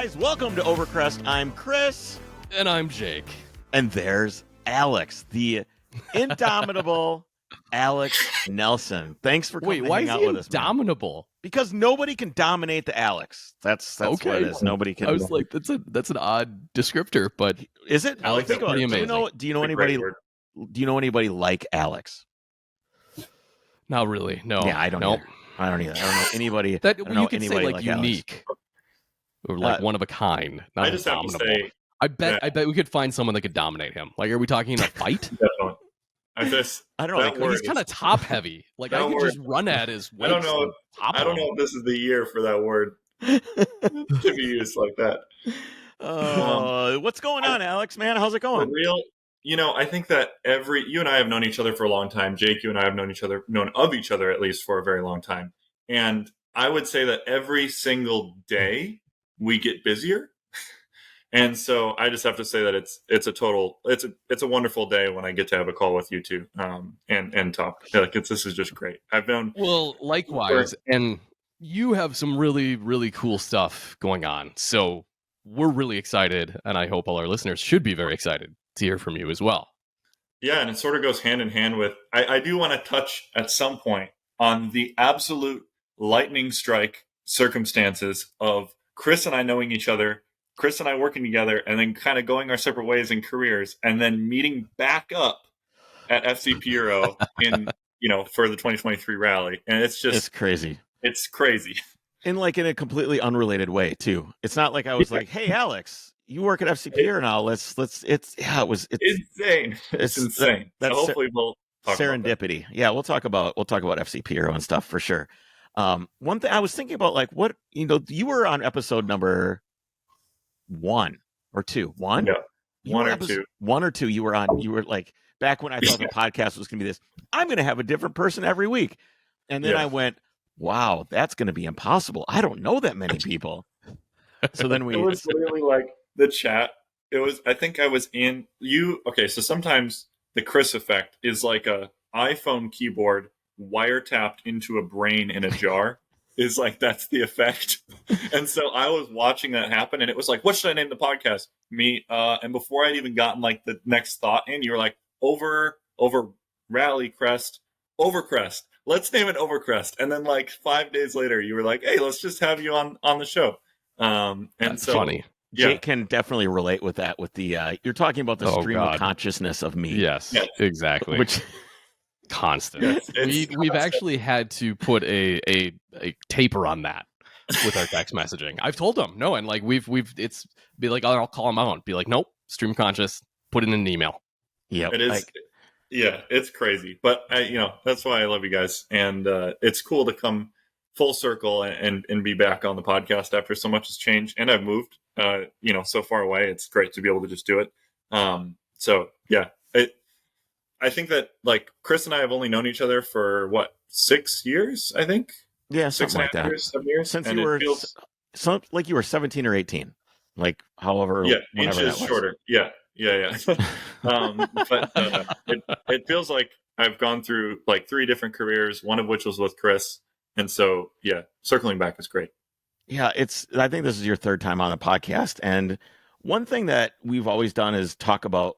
guys, welcome to Overcrest. I'm Chris. And I'm Jake. And there's Alex, the indomitable Alex Nelson. Thanks for coming to hang out with us, man. Indomitable? Because nobody can dominate the Alex. That's okay. What it is. Nobody can. I was like, that's an odd descriptor, but is it? I like that. Pretty amazing. Do you know anybody? Do you know anybody like Alex? Not really. No. Yeah, I don't. Nope. I don't either. I don't know anybody. That I don't know you could say anybody like Alex. unique, or like one of a kind. Not I just have to indomitable. say, I bet we could find someone that could dominate him. Like, are we talking in a fight? definitely. I don't know. That word He's kind of top heavy. Like, I could just run at his waist. I don't know if this is the year for that word to be used like that. What's going on, Alex? Man, how's it going? For real, I think that you and I have known each other for a long time. Jake, you and I have known of each other at least for a very long time. And I would say that every single day we get busier. And so I just have to say that it's a wonderful day when I get to have a call with you two and talk. This is just great. Well, likewise, and you have some really, really cool stuff going on. So we're really excited, and I hope all our listeners should be very excited to hear from you as well. Yeah, and it sort of goes hand in hand with, I do want to touch at some point on the absolute lightning strike circumstances of Chris and I knowing each other, Chris and I working together, and then kind of going our separate ways in careers, and then meeting back up at FCP Euro for the 2023 rally. And it's crazy. It's crazy. In a completely unrelated way too. It's not like I was like, "Hey, Alex, you work at FCP Euro now. It's insane. It's insane. That's so hopefully we'll talk serendipity. About that. Yeah, we'll talk about FCP Euro and stuff for sure. One thing I was thinking about, like, what you were on episode number 1 or 2. One? Yeah. One or two. You were on. You were like back when I thought the podcast was going to be this. I'm going to have a different person every week, and then I went, wow, that's going to be impossible. I don't know that many people. So then it was literally like the chat. I think I was in you. Okay. So sometimes the Chris effect is like a iPhone keyboard wiretapped into a brain in a jar is like, that's the effect. And so I was watching that happen, and it was like, what should I name the podcast? Me. And before I'd even gotten like the next thought in, you were like, over rally Crest, Overcrest. Let's name it Overcrest. And then like 5 days later, you were like, hey, let's just have you on the show. And that's so funny. Jake can definitely relate with that. With the you're talking about the stream of consciousness of me. Yes. Exactly. Which Yes, constant. We've actually had to put a taper on that with our text messaging. I've told them no, and like we've it's be like, I'll call them out, be like, nope, stream conscious, put it in an email. Yeah, it is. Yeah, it's crazy, but that's why I love you guys, and it's cool to come full circle and be back on the podcast after so much has changed, and I've moved, so far away. It's great to be able to just do it. So yeah, I think that like Chris and I have only known each other for 6 years, I think. Yeah, 6 something like that. 7 years. Since you were like you were 17 or 18, like however. Yeah, inches shorter. Yeah. But it feels like I've gone through like 3 different careers, one of which was with Chris, and so yeah, circling back is great. Yeah, I think this is your 3rd time on the podcast, and one thing that we've always done is talk about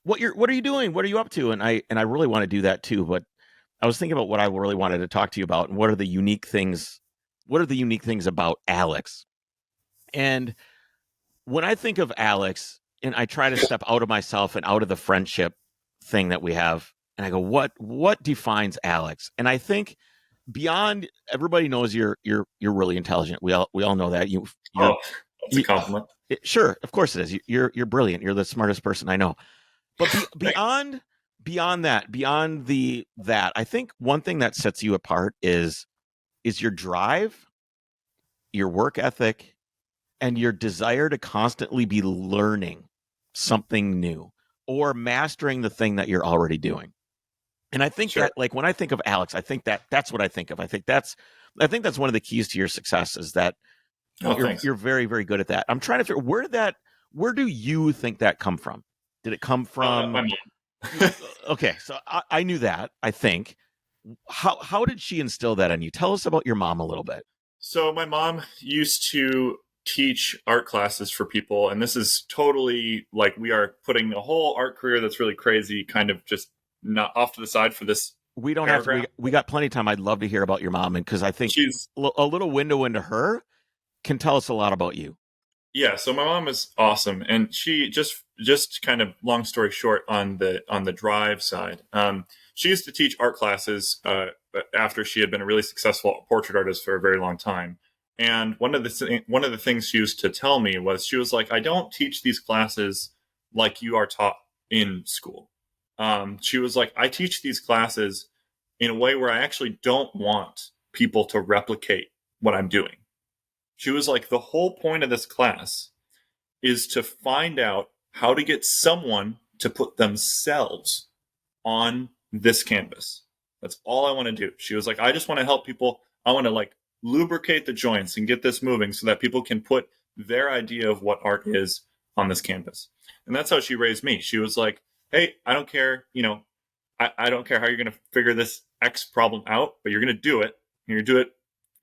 what are you doing, what are you up to, and I really want to do that too. But I was thinking about what I really wanted to talk to you about, and what are the unique things about Alex. And when I think of Alex, and I try to step out of myself and out of the friendship thing that we have, and I go, what defines Alex? And I think beyond, everybody knows you're really intelligent. We all know that. That's a compliment. Sure, of course it is. You're brilliant. You're the smartest person I know. But beyond that, I think one thing that sets you apart is your drive, your work ethic, and your desire to constantly be learning something new or mastering the thing that you're already doing. And I think that, like, when I think of Alex, I think that's what I think of. I think that's one of the keys to your success is that you're very, very good at that. I'm trying to figure where do you think that come from? Did it come from? My mom. Okay, so I knew that. I think. How did she instill that in you? Tell us about your mom a little bit. So my mom used to teach art classes for people, and this is totally like we are putting a whole art career that's really crazy kind of just not off to the side for this. We don't have to. We got plenty of time. I'd love to hear about your mom, and because I think she's a little window into her can tell us a lot about you. Yeah, so my mom is awesome, and she just kind of long story short on the drive side. She used to teach art classes after she had been a really successful portrait artist for a very long time. And one of the things she used to tell me was she was like, I don't teach these classes like you are taught in school. She was like, I teach these classes in a way where I actually don't want people to replicate what I'm doing. She was like, the whole point of this class is to find out how to get someone to put themselves on this canvas. That's all I want to do. She was like, I just want to help people. I want to like lubricate the joints and get this moving so that people can put their idea of what art is on this canvas. And that's how she raised me. She was like, hey, I don't care, I don't care how you're going to figure this X problem out, but you're going to do it. And you're going to do it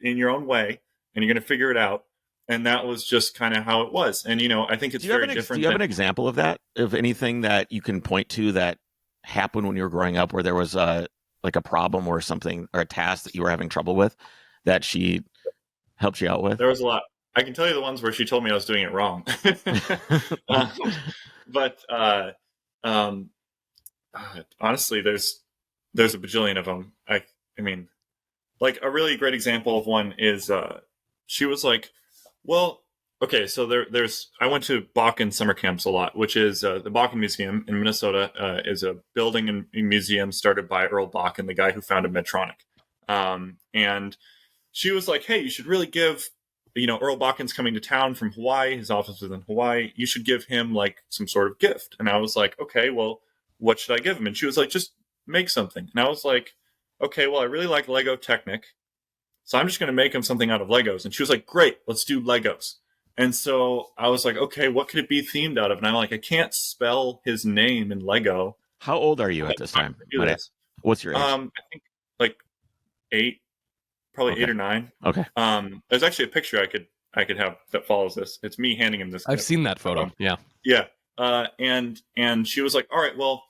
in your own way, and you're going to figure it out. And that was just kind of how it was. And, I think it's very different. Do you have an example of that, of anything that you can point to that happened when you were growing up where there was a problem or something, or a task that you were having trouble with that she helped you out with? There was a lot. I can tell you the ones where she told me I was doing it wrong. But honestly, there's a bajillion of them. I mean, like a really great example of one is she was like, well, okay, so I went to Bakken summer camps a lot, which is the Bakken Museum in Minnesota is a building and museum started by Earl Bakken, the guy who founded Medtronic. And she was like, hey, you should really give, Earl Bakken's coming to town from Hawaii. His office is in Hawaii. You should give him like some sort of gift. And I was like, okay, well, what should I give him? And she was like, just make something. And I was like, okay, well, I really like Lego Technic, so I'm just going to make him something out of Legos. And she was like, great, let's do Legos. And so I was like, okay, what could it be themed out of? And I'm like, I can't spell his name in Lego. How old are you at this time? What's your age? I think like 8, probably Okay. 8 or 9. Okay. There's actually a picture I could have that follows this. It's me handing him this. I've seen that photo. Yeah. Yeah. And she was like, all right, well,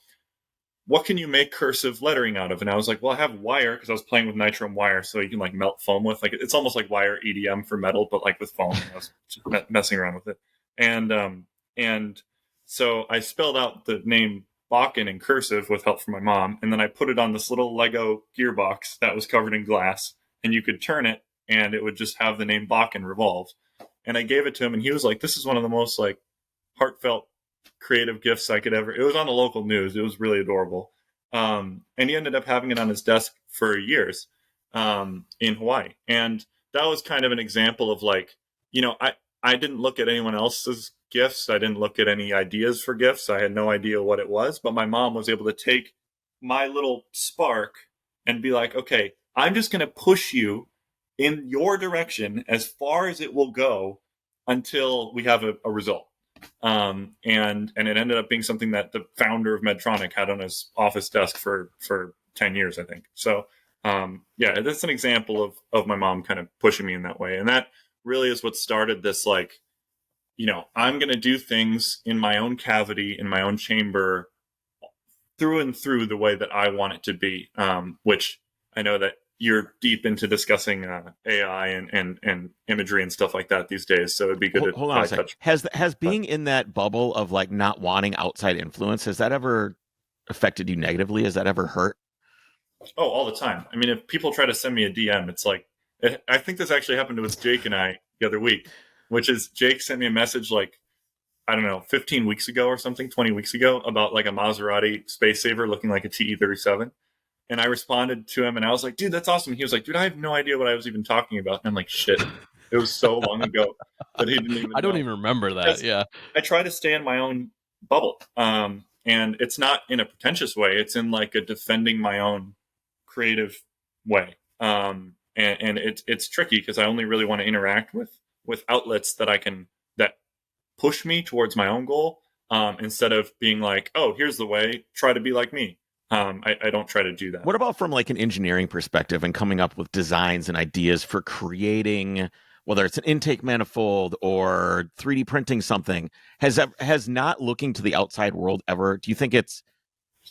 what can you make cursive lettering out of? And I was like, well, I have wire, because I was playing with nitrom wire, so you can like melt foam with. Like, it's almost like wire EDM for metal, but like with foam. I was just messing around with it. And so I spelled out the name Bakken in cursive with help from my mom, and then I put it on this little Lego gearbox that was covered in glass, and you could turn it, and it would just have the name Bakken revolve. And I gave it to him, and he was like, this is one of the most like heartfelt creative gifts I could ever. It was on the local news. It was really adorable. And he ended up having it on his desk for years in Hawaii. And that was kind of an example of like, I didn't look at anyone else's gifts. I didn't look at any ideas for gifts. I had no idea what it was, but my mom was able to take my little spark and be like, okay, I'm just going to push you in your direction as far as it will go until we have a result. And it ended up being something that the founder of Medtronic had on his office desk for 10 years, I think. So, yeah, that's an example of my mom kind of pushing me in that way. And that really is what started this, like, I'm going to do things in my own cavity, in my own chamber, through and through the way that I want it to be, which I know that you're deep into discussing AI and imagery and stuff like that these days. So it'd be good to hold on a second. Has being in that bubble of like not wanting outside influence, has that ever affected you negatively? Has that ever hurt? Oh, all the time. I mean, if people try to send me a DM, it's like, I think this actually happened with Jake and I the other week, which is Jake sent me a message like, I don't know, 15 weeks ago or something, 20 weeks ago, about like a Maserati Space Saver looking like a TE-37. And I responded to him and I was like, dude, that's awesome. He was like, dude, I have no idea what I was even talking about. And I'm like, shit, it was so long ago that he didn't even I don't even remember that. Yeah. I try to stay in my own bubble. And it's not in a pretentious way. It's in like a defending my own creative way. And it's tricky because I only really want to interact with outlets that that push me towards my own goal, instead of being like, oh, here's the way, try to be like me. I don't try to do that. What about from like an engineering perspective and coming up with designs and ideas for creating whether it's an intake manifold or 3D printing something, has not looking to the outside world ever. Do you think it's?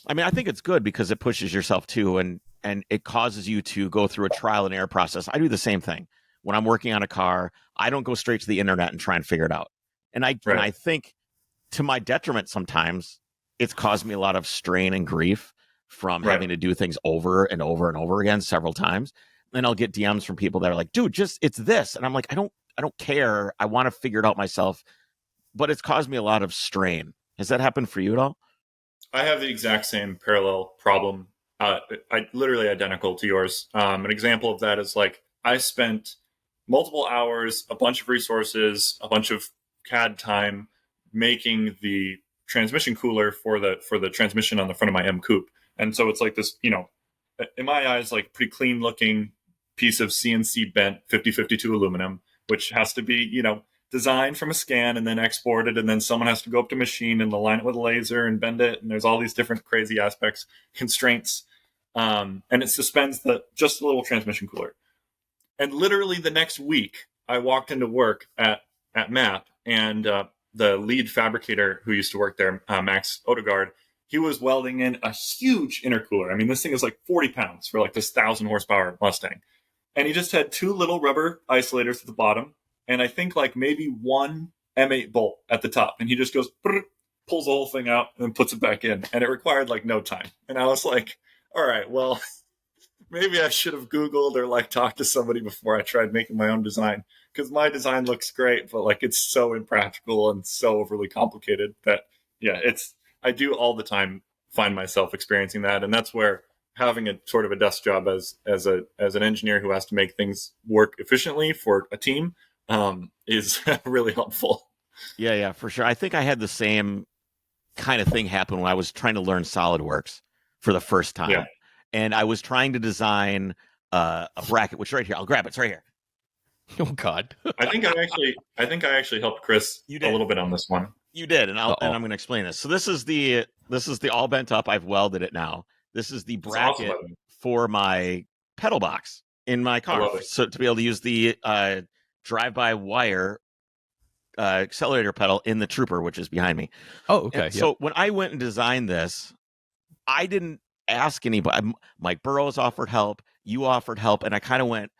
I mean, I think it's good because it pushes yourself too, and it causes you to go through a trial and error process. I do the same thing when I'm working on a car. I don't go straight to the internet and try and figure it out. And I think to my detriment sometimes it's caused me a lot of strain and grief from having to do things over and over and over again several times. Then I'll get DMs from people that are like, dude, just it's this. And I'm like, I don't care. I want to figure it out myself. But it's caused me a lot of strain. Has that happened for you at all? I have the exact same parallel problem. I literally identical to yours. An example of that is like I spent multiple hours, a bunch of resources, a bunch of CAD time making the transmission cooler for the transmission on the front of my M Coupe. And so it's like this, you know, in my eyes, like pretty clean looking piece of CNC bent 5052 aluminum, which has to be, you know, designed from a scan and then exported, and then someone has to go up to machine and align it with a laser and bend it, and there's all these different crazy aspects, constraints, and it suspends just a little transmission cooler. And literally the next week, I walked into work at MAP, and the lead fabricator who used to work there, Max Odegaard, he was welding in a huge intercooler. I mean, this thing is like 40 pounds for like this 1,000 horsepower Mustang. And he just had two little rubber isolators at the bottom, and I think like maybe one M8 bolt at the top. And he just goes, pulls the whole thing out and then puts it back in. And it required like no time. And I was like, all right, well, maybe I should have Googled or like talked to somebody before I tried making my own design. Because my design looks great, but like it's so impractical and so overly complicated that, yeah, I do all the time find myself experiencing that. And that's where having a sort of a desk job as an engineer who has to make things work efficiently for a team is really helpful. Yeah, for sure. I think I had the same kind of thing happen when I was trying to learn SolidWorks for the first time. Yeah. And I was trying to design a bracket, which is right here. I'll grab it. It's right here. Oh God. I think I actually helped Chris a little bit on this one. You did, and I'm going to explain this. So this is the all bent up. I've welded it now. This is the bracket awesome. For my pedal box in my car, so to be able to use the drive-by-wire accelerator pedal in the Trooper, which is behind me. Oh, okay. So when I went and designed this, I didn't ask anybody. Mike Burrows offered help. You offered help, and I kind of went,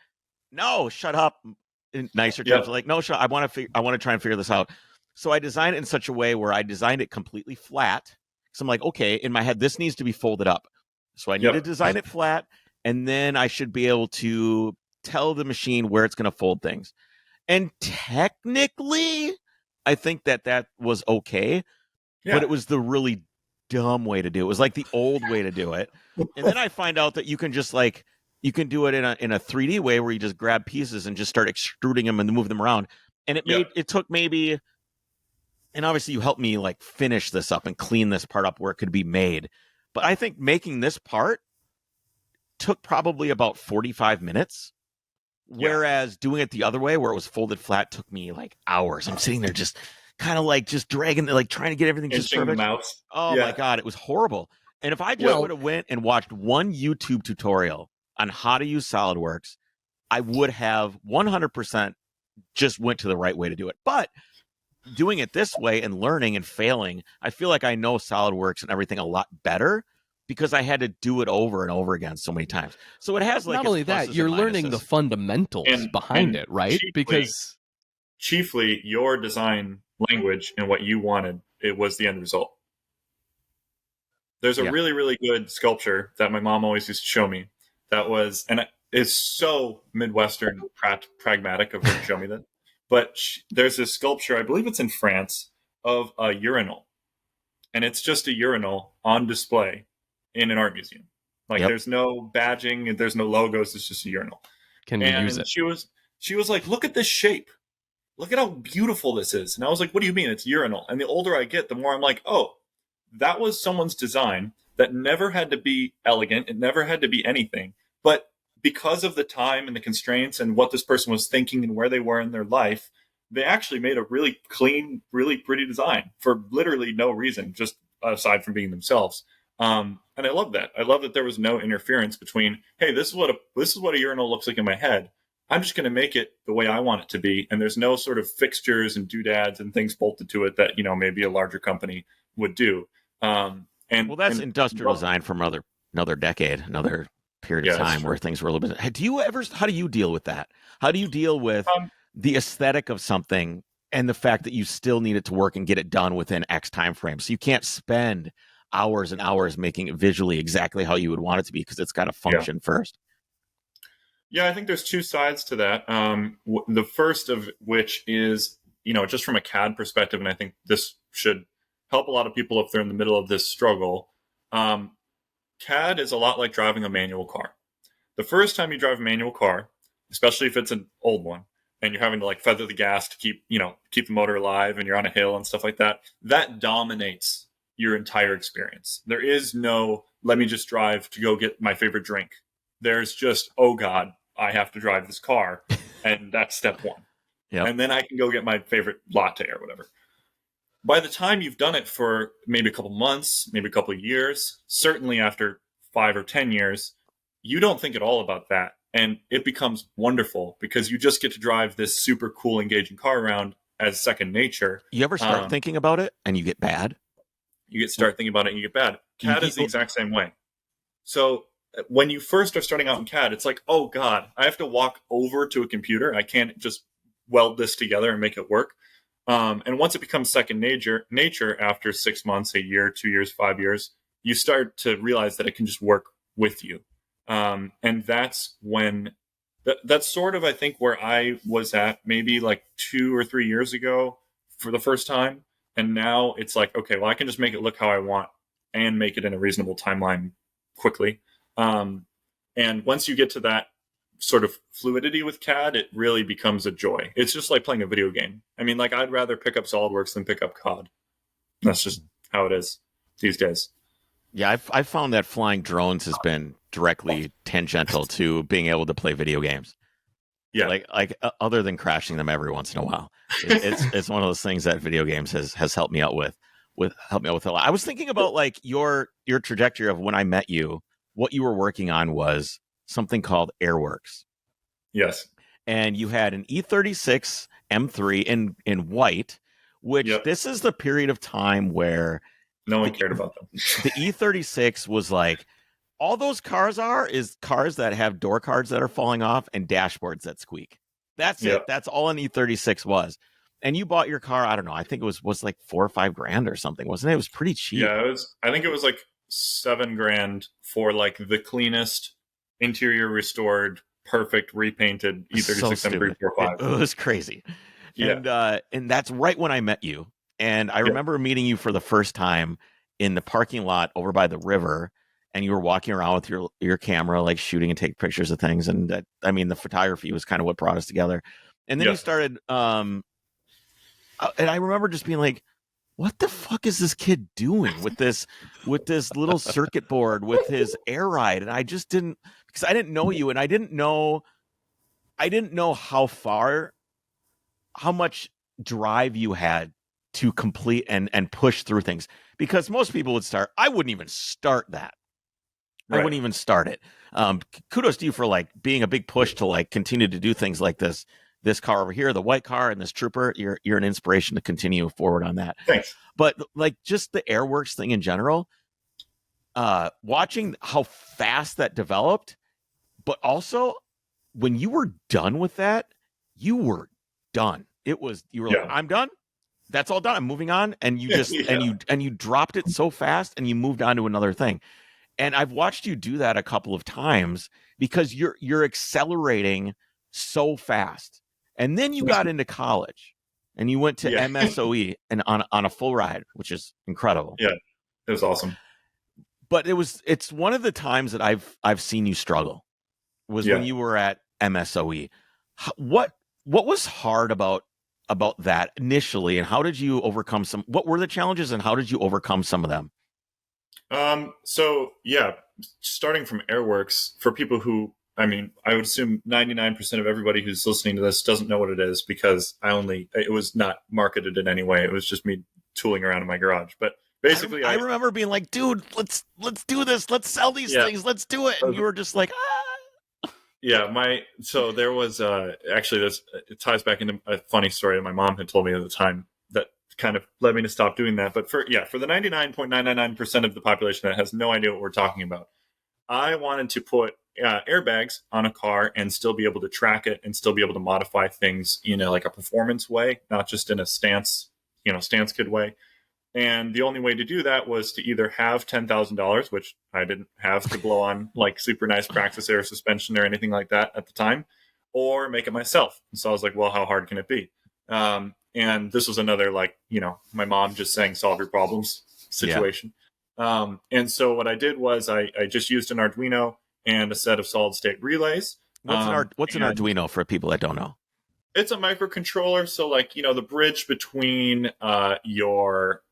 "No, shut up." In nicer terms, like, "No, shut. I want to try and figure this out." So I designed it in such a way where I designed it completely flat. So I'm like, okay, in my head, this needs to be folded up. So I need to design it flat, and then I should be able to tell the machine where it's going to fold things. And technically, I think that was okay, but it was the really dumb way to do it. It was like the old way to do it. And then I find out that you can just like, you can do it in a 3D way where you just grab pieces and just start extruding them and move them around. And it took maybe, and obviously you helped me like finish this up and clean this part up where it could be made. But I think making this part took probably about 45 minutes. Whereas doing it the other way where it was folded flat took me like hours. I'm sitting there just kind of like just dragging, like trying to get everything just perfect. Oh my God, it was horrible. And if I just would have went and watched one YouTube tutorial on how to use SolidWorks, I would have 100% just went to the right way to do it. But doing it this way and learning and failing, I feel like I know SolidWorks and everything a lot better because I had to do it over and over again so many times. So it has like, not only that, you're learning the fundamentals behind it, right? Because chiefly your design language and what you wanted, it was the end result. There's a really, really good sculpture that my mom always used to show me. That was, and it's so Midwestern pragmatic of her to show me that. But there's this sculpture, I believe it's in France, of a urinal. And it's just a urinal on display in an art museum. Like there's no badging, there's no logos, it's just a urinal. Can we use it? She was like, look at this shape. Look at how beautiful this is. And I was like, what do you mean it's urinal? And the older I get, the more I'm like, oh, that was someone's design that never had to be elegant. It never had to be anything. But because of the time and the constraints and what this person was thinking and where they were in their life, they actually made a really clean, really pretty design for literally no reason, just aside from being themselves. And I love that. I love that there was no interference between, hey, this is what a urinal looks like in my head, I'm just going to make it the way I want it to be. And there's no sort of fixtures and doodads and things bolted to it that, maybe a larger company would do. Well, that's industrial design from another decade, another period of time where things were a little bit. How do you deal with that? How do you deal with the aesthetic of something and the fact that you still need it to work and get it done within X time frame? So you can't spend hours and hours making it visually exactly how you would want it to be because it's got to function first. Yeah, I think there's two sides to that. The first of which is, just from a CAD perspective, and I think this should help a lot of people if they're in the middle of this struggle. CAD is a lot like driving a manual car. The first time you drive a manual car, especially if it's an old one, and you're having to like feather the gas to keep the motor alive, and you're on a hill and stuff like that, that dominates your entire experience. There is no, let me just drive to go get my favorite drink. There's just, oh God, I have to drive this car. And that's step one. Yep. And then I can go get my favorite latte or whatever. By the time you've done it for maybe a couple months, maybe a couple of years, certainly after 5 or 10 years, you don't think at all about that. And it becomes wonderful because you just get to drive this super cool, engaging car around as second nature. You ever start thinking about it and you get bad? You start thinking about it and you get bad. CAD is the exact same way. So when you first are starting out in CAD, it's like, oh God, I have to walk over to a computer. I can't just weld this together and make it work. And once it becomes second nature after 6 months, a year, 2 years, 5 years, you start to realize that it can just work with you. And that's when that's sort of, I think, where I was at maybe like 2 or 3 years ago for the first time. And now it's like, okay, well, I can just make it look how I want and make it in a reasonable timeline quickly. And once you get to that sort of fluidity with CAD, it really becomes a joy. It's just like playing a video game. I mean, like, I'd rather pick up SolidWorks than pick up COD. That's just how it is these days. Yeah, I've found that flying drones has been directly tangential to being able to play video games. Yeah, like other than crashing them every once in a while, it's one of those things that video games has helped me out with a lot. I was thinking about like your trajectory of when I met you. What you were working on was something called Airworks. Yes. And you had an E36 M3 in white, which this is the period of time where no one cared about them. The E36 was like, all those cars is cars that have door cards that are falling off and dashboards that squeak. That's it. That's all an E36 was. And you bought your car, I don't know, I think it was like $4 or $5 grand or something, wasn't it? It was pretty cheap. Yeah, I think it was like $7 grand for like the cleanest, interior restored, perfect, repainted E36 M345. It was crazy. Yeah. And that's right when I met you. And I remember meeting you for the first time in the parking lot over by the river. And you were walking around with your camera, like shooting and taking pictures of things. And the photography was kind of what brought us together. And then you started, and I remember just being like, what the fuck is this kid doing with this little circuit board with his air ride? And I just didn't, because I didn't know you, and I didn't know how much drive you had to complete and push through things. Because most people would start, I wouldn't even start that. Right. I wouldn't even start it. Kudos to you for like being a big push to like continue to do things like this car over here, the white car and this trooper. You're an inspiration to continue forward on that. Thanks. But like just the Airworks thing in general, watching how fast that developed, but also when you were done with that, you were done. You were like, I'm done. That's all done. I'm moving on. And you just and you dropped it so fast and you moved on to another thing. And I've watched you do that a couple of times because you're accelerating so fast. And then you got into college and you went to MSOE and on a full ride, which is incredible. Yeah, it was awesome. But it's one of the times that I've seen you struggle was when you were at MSOE. What was hard about that initially, and how did you overcome what were the challenges and how did you overcome some of them? So starting from Airworks, for people who, I mean, I would assume 99% of everybody who's listening to this doesn't know what it is because it was not marketed in any way. It was just me tooling around in my garage. But basically, I remember being like, dude, let's do this. Let's sell these things. Let's do it. And you were just like, ah. So there was actually this, it ties back into a funny story that my mom had told me at the time that kind of led me to stop doing that. But for the 99.999% of the population that has no idea what we're talking about, I wanted to put airbags on a car and still be able to track it and still be able to modify things in like a performance way, not just in a stance kid way. And the only way to do that was to either have $10,000, which I didn't have to blow on like super nice practice air suspension or anything like that at the time, or make it myself. And so I was like, well, how hard can it be? And this was another like, my mom just saying solve your problems situation. And so what I did was I just used an Arduino and a set of solid state relays. What's an Arduino for people that don't know? It's a microcontroller. So like, the bridge between your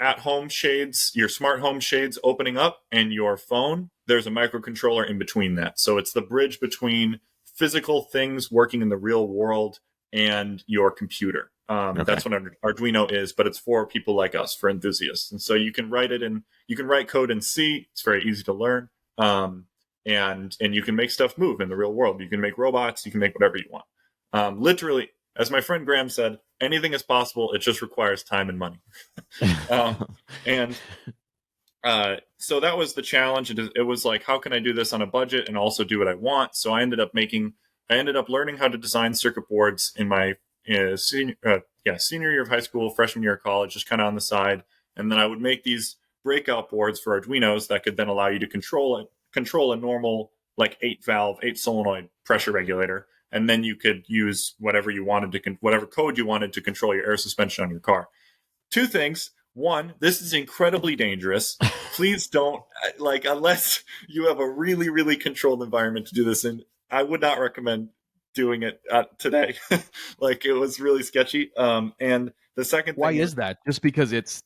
at-home shades, your smart home shades opening up, and your phone, there's a microcontroller in between that. So it's the bridge between physical things working in the real world and your computer. Okay. That's what Arduino is, but it's for people like us, for enthusiasts. And so you can write code in C. It's very easy to learn. And you can make stuff move in the real world. You can make robots. You can make whatever you want. Literally, as my friend Graham said, anything is possible. It just requires time and money. So that was the challenge. It was like, how can I do this on a budget and also do what I want? So I ended up learning how to design circuit boards in my senior year of high school, freshman year of college, just kind of on the side. And then I would make these breakout boards for Arduinos that could then allow you to control a normal like 8 solenoid pressure regulator. And then you could use whatever code you wanted to control your air suspension on your car. Two things. One, this is incredibly dangerous. Please don't, unless you have a really, really controlled environment to do this in, I would not recommend doing it today. It was really sketchy. And the second thing. Why is that? Just because it's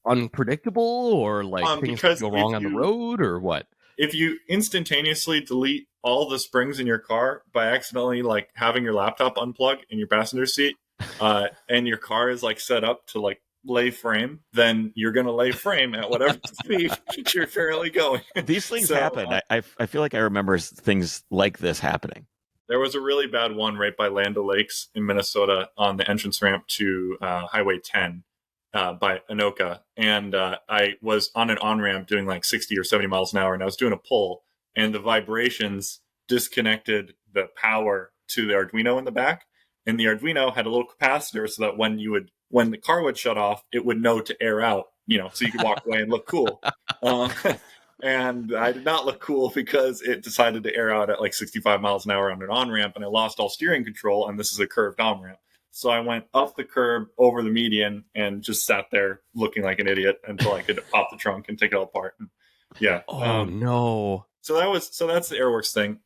unpredictable, or things go wrong on the road, or what? If you instantaneously delete all the springs in your car by accidentally having your laptop unplug in your passenger seat, and your car is set up to lay frame, then you're going to lay frame at whatever speed you're currently going. These things happen. I feel like I remember things like this happening. There was a really bad one right by Land O'Lakes in Minnesota on the entrance ramp to Highway 10 by Anoka. And I was on an on-ramp doing 60 or 70 miles an hour, and I was doing a pull, and the vibrations disconnected the power to the Arduino in the back. And the Arduino had a little capacitor so that when the car would shut off, it would know to air out, so you could walk away and look cool. And I did not look cool because it decided to air out at 65 miles an hour on an on-ramp, and I lost all steering control, and this is a curved on-ramp. So I went up the curb over the median and just sat there looking like an idiot until I could pop the trunk and take it all apart. And, yeah. Oh, no. So that's the Airworks thing.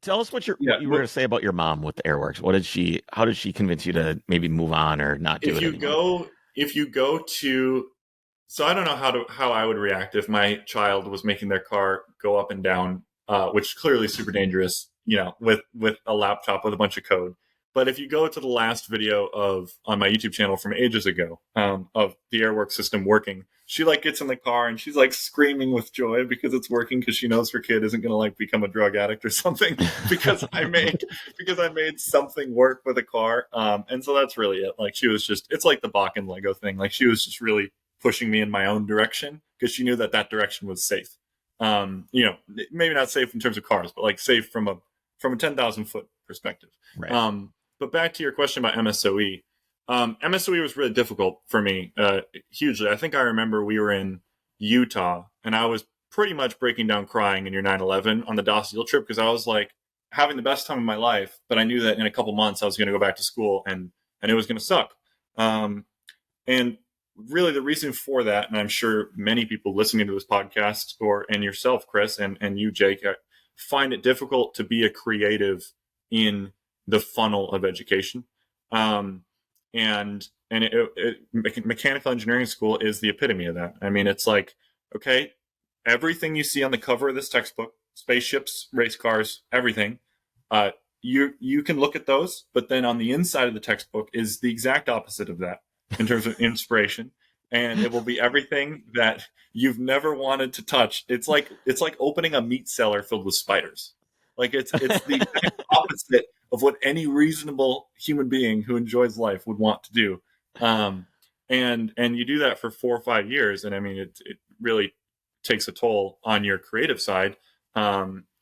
Tell us what you were going to say about your mom with the Airworks. How did she convince you to maybe move on or not do it anymore? If you go to, so I don't know how I would react if my child was making their car go up and down, which is clearly super dangerous, with a laptop with a bunch of code. But if you go to the last video on my YouTube channel from ages ago, of the Airworks system working, she gets in the car and she's screaming with joy because it's working, because she knows her kid isn't going to become a drug addict or something because I made something work with a car. And so that's really it. She was just, it's like the Bakken Lego thing. She was just really pushing me in my own direction because she knew that direction was safe. Maybe not safe in terms of cars, but safe from a 10,000 foot perspective. Right. But back to your question about MSOE. MSOE was really difficult for me, hugely. I think I remember we were in Utah, and I was pretty much breaking down crying in your 911 on the DOS Yield trip because I was having the best time of my life, but I knew that in a couple months I was going to go back to school and it was going to suck. And really the reason for that, and I'm sure many people listening to this podcast and yourself, Chris, and you, Jake, find it difficult to be a creative in the funnel of education. And mechanical engineering school is the epitome of that. I mean, it's okay, everything you see on the cover of this textbook, spaceships, race cars, everything, you can look at those, but then on the inside of the textbook is the exact opposite of that in terms of inspiration. and it will be everything that you've never wanted to touch. It's like opening a meat cellar filled with spiders. Like it's the exact opposite of what any reasonable human being who enjoys life would want to do. And you do that for 4 or 5 years, and I mean it really takes a toll on your creative side.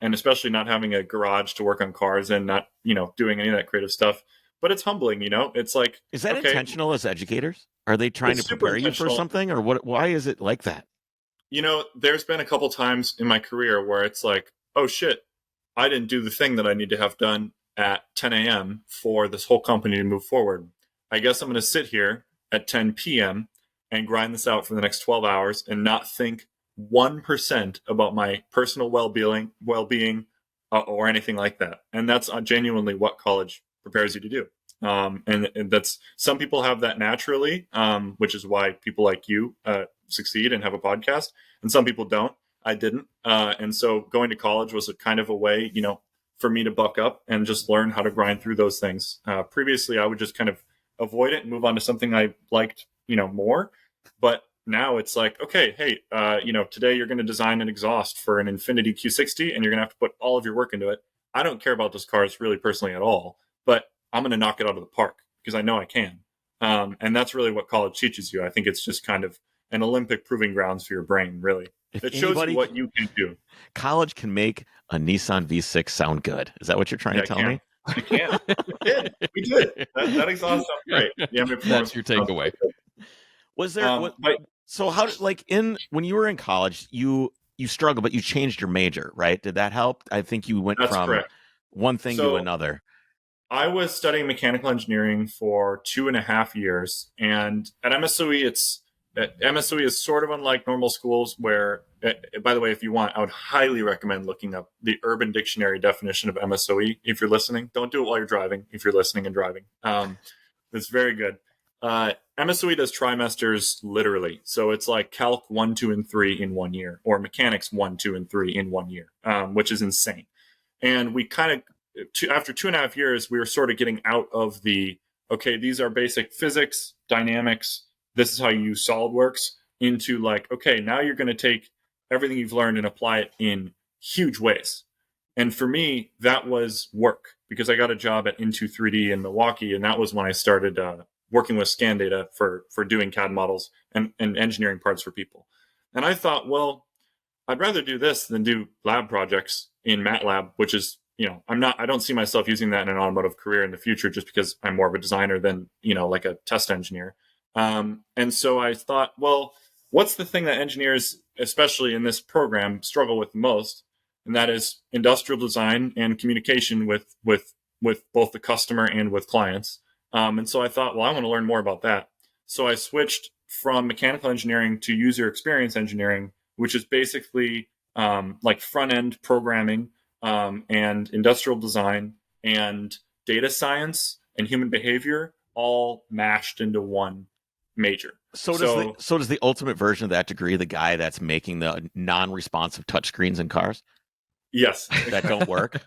And especially not having a garage to work on cars and not, doing any of that creative stuff. But it's humbling, It's like, Is that okay, intentional as educators? Are they trying to it's super prepare you for intentional. something, or what? Why is it like that? There's been a couple times in my career where it's like, oh shit, I didn't do the thing that I need to have done at 10 a.m. for this whole company to move forward. I guess I'm going to sit here at 10 p.m. and grind this out for the next 12 hours and not think 1% about my personal well-being, or anything like that. And that's genuinely what college prepares you to do. And that's, some people have that naturally, which is why people like you succeed and have a podcast, and some people don't. I didn't. And so going to college was a kind of a way, for me to buck up and just learn how to grind through those things. Previously, I would just kind of avoid it and move on to something I liked, more. But now it's like, okay, hey, today you're going to design an exhaust for an Infiniti Q60, and you're going to have to put all of your work into it. I don't care about those cars really personally at all, but I'm going to knock it out of the park because I know I can. And that's really what college teaches you. I think it's just kind of an Olympic proving grounds for your brain, really. It shows you what you can do. College can make a Nissan V6 sound good. Is that what you're trying to tell me? I can. We did. That exhaust sounds great. Yeah, that's your takeaway. Was there? So how did, when you were in college, you struggled, but you changed your major, right? Did that help? I think you went from correct. one thing to another. I was studying mechanical engineering for 2.5 years, and at MSOE, MSOE is sort of unlike normal schools where, by the way, if you want, I would highly recommend looking up the Urban Dictionary definition of MSOE if you're listening. Don't do it while you're driving if you're listening and driving. It's very good. MSOE does trimesters literally. So it's like Calc 1, 2, and 3 in 1 year, or Mechanics 1, 2, and 3 in 1 year, which is insane. And we kind of, after 2.5 years, we were sort of getting out of okay, these are basic physics, dynamics, this is how you use SolidWorks, into like, okay, now you're going to take everything you've learned and apply it in huge ways. And for me, that was work, because I got a job at Into 3D in Milwaukee, and that was when I started working with scan data for doing CAD models and engineering parts for people. And I thought, well, I'd rather do this than do lab projects in MATLAB, which is, I don't see myself using that in an automotive career in the future, just because I'm more of a designer than, like a test engineer. And so I thought, well, what's the thing that engineers, especially in this program, struggle with the most? And that is industrial design and communication with both the customer and with clients. And so I thought, well, I want to learn more about that. So I switched from mechanical engineering to user experience engineering, which is basically like front-end programming and industrial design and data science and human behavior all mashed into one major. So does the ultimate version of that degree, the guy that's making the non-responsive touchscreens in cars? Yes. That don't work?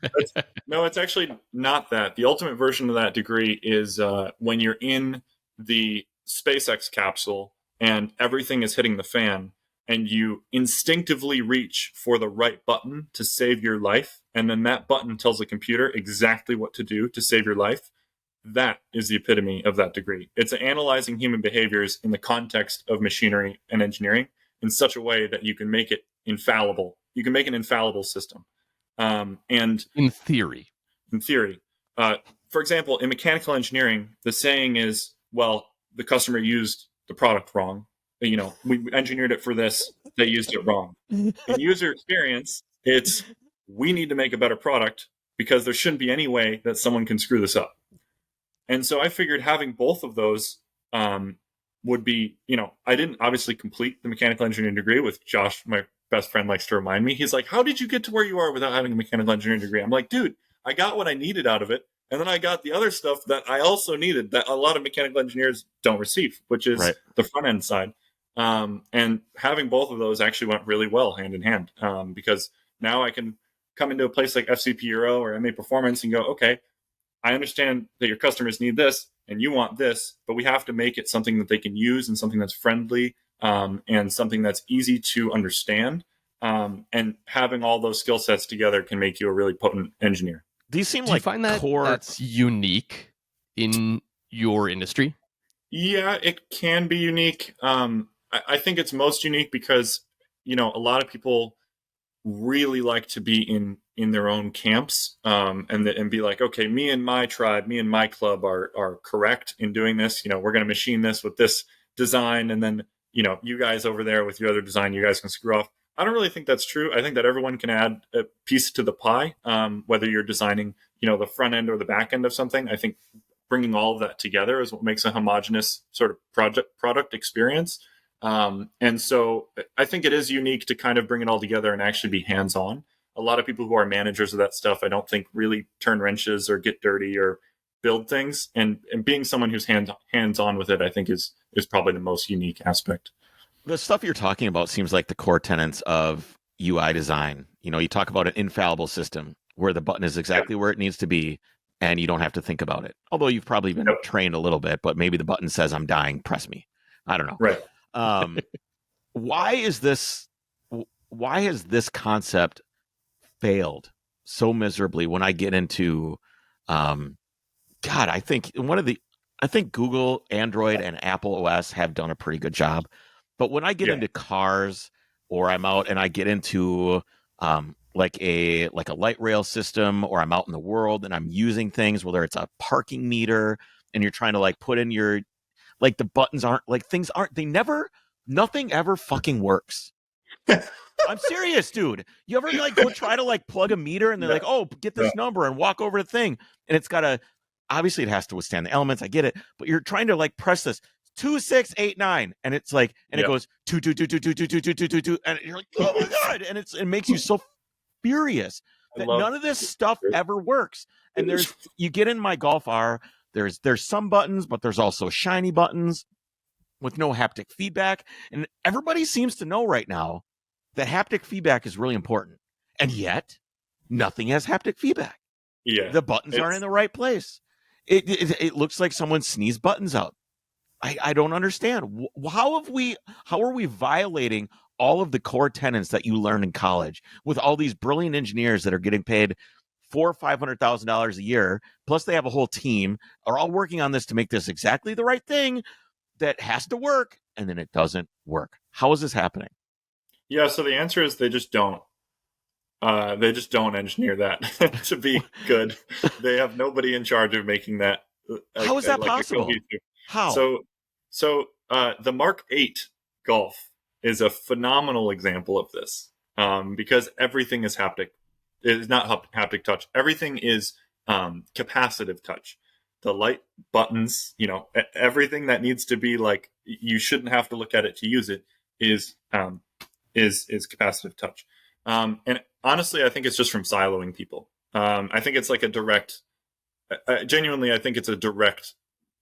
No, it's actually not that. The ultimate version of that degree is when you're in the SpaceX capsule and everything is hitting the fan, and you instinctively reach for the right button to save your life, and then that button tells the computer exactly what to do to save your life. That is the epitome of that degree. It's analyzing human behaviors in the context of machinery and engineering in such a way that you can make it infallible. You can make an infallible system. And in theory, for example, in mechanical engineering, the saying is, well, the customer used the product wrong. We engineered it for this, they used it wrong. In user experience, it's, we need to make a better product because there shouldn't be any way that someone can screw this up. And so I figured having both of those would be, I didn't obviously complete the mechanical engineering degree, with Josh, my best friend, likes to remind me. He's like, how did you get to where you are without having a mechanical engineering degree? I'm like, dude, I got what I needed out of it. And then I got the other stuff that I also needed that a lot of mechanical engineers don't receive, which is the front end side. And having both of those actually went really well hand in hand, because now I can come into a place like FCP Euro or MA Performance and go, okay, I understand that your customers need this. and you want this, but we have to make it something that they can use and something that's friendly, and something that's easy to understand. And having all those skill sets together can make you a really potent engineer. These seem Do like you find that core. that's unique in your industry? Yeah, it can be unique. I think it's most unique because, a lot of people really like to be in their own camps, and be like, okay, me and my tribe, me and my club are correct in doing this. We're going to machine this with this design, and then you guys over there with your other design, you guys can screw off. I don't really think that's true. I think that everyone can add a piece to the pie, whether you're designing the front end or the back end of something. I think bringing all of that together is what makes a homogeneous sort of product experience. And so I think it is unique to kind of bring it all together and actually be hands-on. A lot of people who are managers of that stuff, I don't think really turn wrenches or get dirty or build things. And being someone who's hands-on with it, I think is probably the most unique aspect. The stuff you're talking about seems like the core tenets of UI design. You talk about an infallible system where the button is exactly where it needs to be, and you don't have to think about it. Although you've probably been trained a little bit, but maybe the button says, "I'm dying, press me." I don't know. Right. Why has this concept failed so miserably when I get into I think Google, Android, and Apple OS have done a pretty good job. But when I get into cars, or I'm out and I get into like a light rail system, or I'm out in the world and I'm using things, whether it's a parking meter and you're trying to like put in your, like, the buttons aren't, like, things aren't, nothing ever fucking works. I'm serious, dude. You ever like go try to like plug a meter and they're like, "Oh, get this number," and walk over the thing, and it's got to, obviously it has to withstand the elements. I get it, but you're trying to like press this 2689, and it's like, and it goes 2, and you're like, "Oh my god!" And it makes you so furious that none of this stuff ever works. And you get in my Golf R, there's some buttons, but there's also shiny buttons with no haptic feedback, and everybody seems to know right now that haptic feedback is really important, and yet nothing has haptic feedback. Yeah, the buttons aren't in the right place. It looks like someone sneezed buttons out. I don't understand. How are we violating all of the core tenets that you learn in college with all these brilliant engineers that are getting paid $400,000 or $500,000 a year, plus they have a whole team, are all working on this to make this exactly the right thing that has to work, and then it doesn't work? How is this happening? Yeah, so the answer is they just don't. They just don't engineer that to be good. They have nobody in charge of making that. How is that possible? How? So the Mark 8 Golf is a phenomenal example of this, because everything is haptic. It is not haptic touch. Everything is capacitive touch. The light buttons, everything that needs to be like, you shouldn't have to look at it to use it, is capacitive touch. And honestly, I think it's just from siloing people. I think it's like a direct, genuinely, I think it's a direct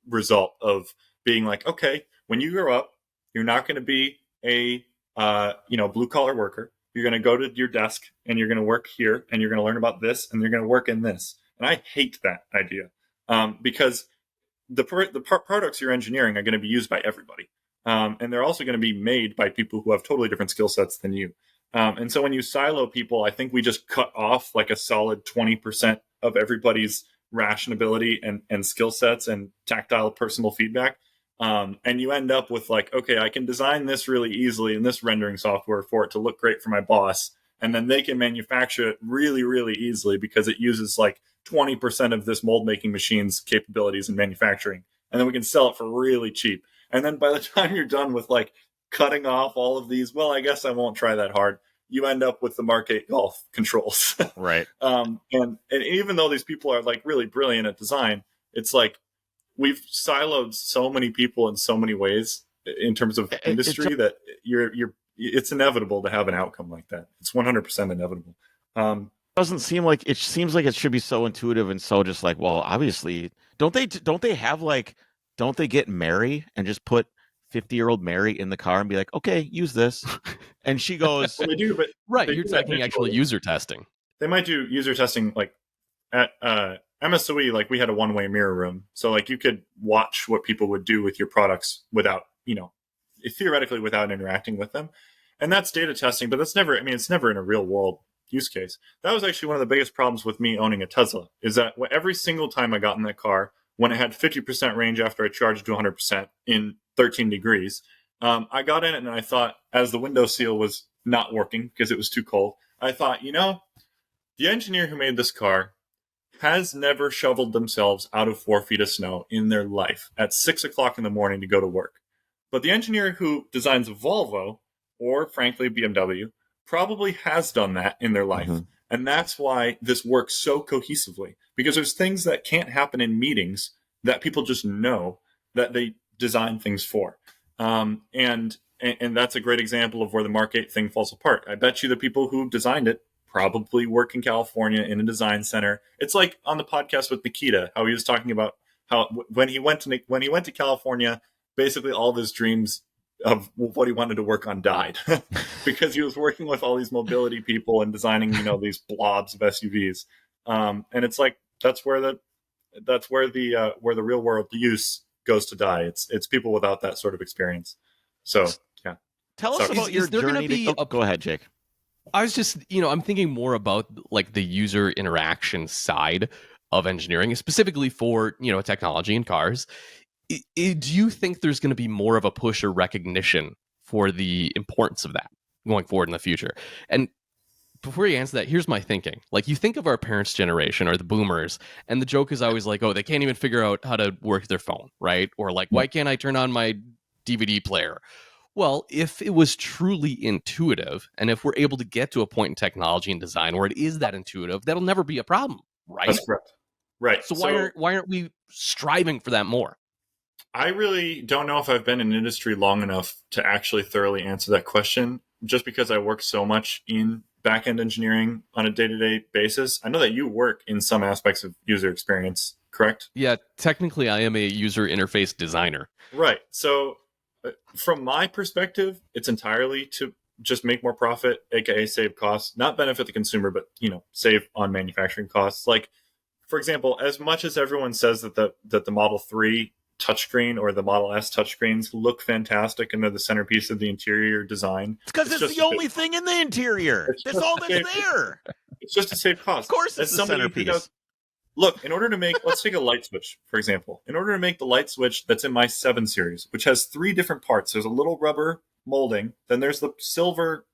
result of being like, okay, when you grow up, you're not going to be a blue collar worker. You're going to go to your desk and you're going to work here and you're going to learn about this and you're going to work in this. And I hate that idea, because the products you're engineering are going to be used by everybody. And they're also going to be made by people who have totally different skill sets than you. And so when you silo people, I think we just cut off like a solid 20% of everybody's rationability and skill sets and tactile personal feedback. And you end up with like, okay, I can design this really easily in this rendering software for it to look great for my boss. And then they can manufacture it really, really easily because it uses like 20% of this mold making machine's capabilities in manufacturing. And then we can sell it for really cheap. And then by the time you're done with like cutting off all of these, well, I guess I won't try that hard, you end up with the Mark 8 Golf controls. Right. And even though these people are like really brilliant at design, it's like we've siloed so many people in so many ways in terms of industry that it's inevitable to have an outcome like that. It's 100% inevitable. Doesn't seem like it. Seems like it should be so intuitive and so just like, well, obviously, don't they get Mary and just put 50-year-old Mary in the car and be like, okay, use this, and she goes, well, they do, but right, you're talking actual user testing. They might do user testing like at MSOE, like we had a one-way mirror room. So like you could watch what people would do with your products without, theoretically without interacting with them. And that's data testing, but that's never, it's never in a real world use case. That was actually one of the biggest problems with me owning a Tesla, is that every single time I got in that car, when it had 50% range after I charged to 100% in 13 degrees, I got in it and I thought, as the window seal was not working because it was too cold, I thought, the engineer who made this car has never shoveled themselves out of 4 feet of snow in their life at 6 o'clock in the morning to go to work. But the engineer who designs a Volvo, or frankly BMW, probably has done that in their life. Mm-hmm. And that's why this works so cohesively, because there's things that can't happen in meetings that people just know that they design things for. And that's a great example of where the Mark 8 thing falls apart. I bet you the people who designed it probably work in California in a design center. It's like on the podcast with Nikita, how he was talking about how when he went to California, basically all of his dreams of what he wanted to work on died because he was working with all these mobility people and designing, these blobs of SUVs. And it's like that's where the real world use goes to die. It's people without that sort of experience. So yeah. Tell us about your journey. Go ahead, Jake. I was just, I'm thinking more about like the user interaction side of engineering, specifically for, technology in cars. Do you think there's going to be more of a push or recognition for the importance of that going forward in the future? And before you answer that, here's my thinking. Like, you think of our parents' generation or the boomers, and the joke is always like, oh, they can't even figure out how to work their phone, right? Or like, why can't I turn on my DVD player? Well, if it was truly intuitive, and if we're able to get to a point in technology and design where it is that intuitive, that'll never be a problem, right? That's correct. Right. So why aren't we striving for that more? I really don't know if I've been in industry long enough to actually thoroughly answer that question, just because I work so much in back-end engineering on a day-to-day basis. I know that you work in some aspects of user experience, correct? Yeah, technically I am a user interface designer. Right. So from my perspective, it's entirely to just make more profit, aka save costs, not benefit the consumer, but save on manufacturing costs. Like, for example, as much as everyone says that the Model 3 touchscreen or the Model S touchscreens look fantastic and they're the centerpiece of the interior design, it's because it's the only thing in the interior. That's all that's there. It's just to save costs. Of course, it's the centerpiece. Look, in order to make, let's take a light switch, for example. In order to make the light switch that's in my 7 series, which has 3 different parts, there's a little rubber molding, then there's the silver,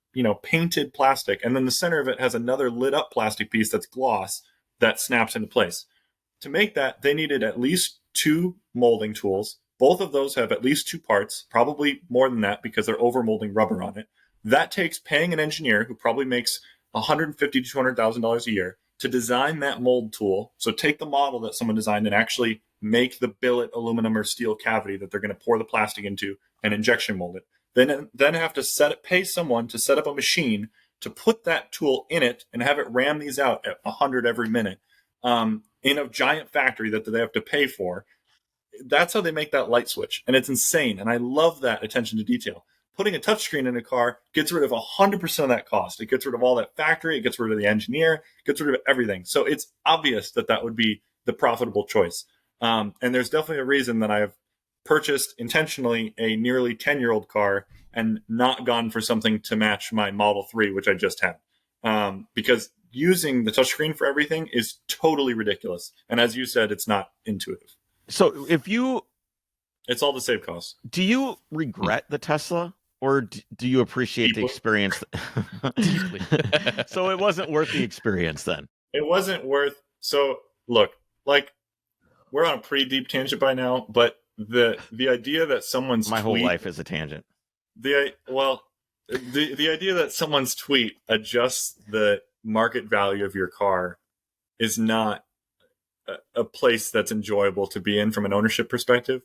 painted plastic, and then the center of it has another lit up plastic piece that's gloss that snaps into place. To make that, they needed at least 2 molding tools. Both of those have at least 2 parts, probably more than that because they're over molding rubber on it. That takes paying an engineer who probably makes $150,000 to $200,000 a year to design that mold tool. So take the model that someone designed and actually make the billet aluminum or steel cavity that they're going to pour the plastic into and injection mold it. Then have to pay someone to set up a machine to put that tool in it and have it ram these out at 100 every minute in a giant factory that they have to pay for. That's how they make that light switch. And it's insane. And I love that attention to detail. Putting a touchscreen in a car gets rid of 100% of that cost. It gets rid of all that factory. It gets rid of the engineer. It gets rid of everything. So it's obvious that would be the profitable choice. And there's definitely a reason that I have purchased intentionally a nearly 10-year-old car and not gone for something to match my Model 3, which I just had. Because using the touchscreen for everything is totally ridiculous. And as you said, it's not intuitive. So it's all to save costs. Do you regret the Tesla? Or do you appreciate the experience? Deeply. So it wasn't worth the experience then? It wasn't worth... So, look, like, we're on a pretty deep tangent by now, but the idea that someone's My whole life is a tangent. The idea that someone's tweet adjusts the market value of your car is not a place that's enjoyable to be in from an ownership perspective.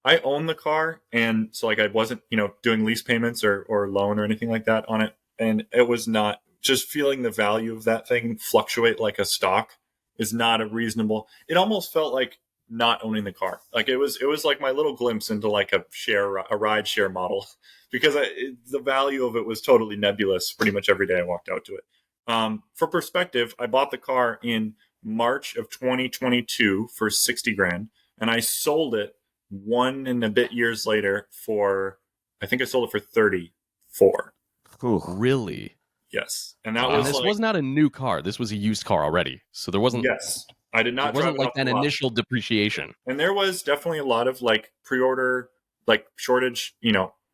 I own the car, and so like I wasn't, doing lease payments or loan or anything like that on it. And it was not just feeling the value of that thing fluctuate like a stock is not a reasonable. It almost felt like not owning the car. Like it was like my little glimpse into like a ride share model because the value of it was totally nebulous pretty much every day I walked out to it. For perspective, I bought the car in March of 2022 for 60 grand, and I sold it 1 and a bit years later for, I think I sold it for 34. Ooh. Really? Yes, and that And was this like, was not a new car. This was a used car already. So there wasn't. yes, I did There not drive wasn't it like off that the lot. initial depreciation. And there was definitely a lot of like pre-order, like shortage,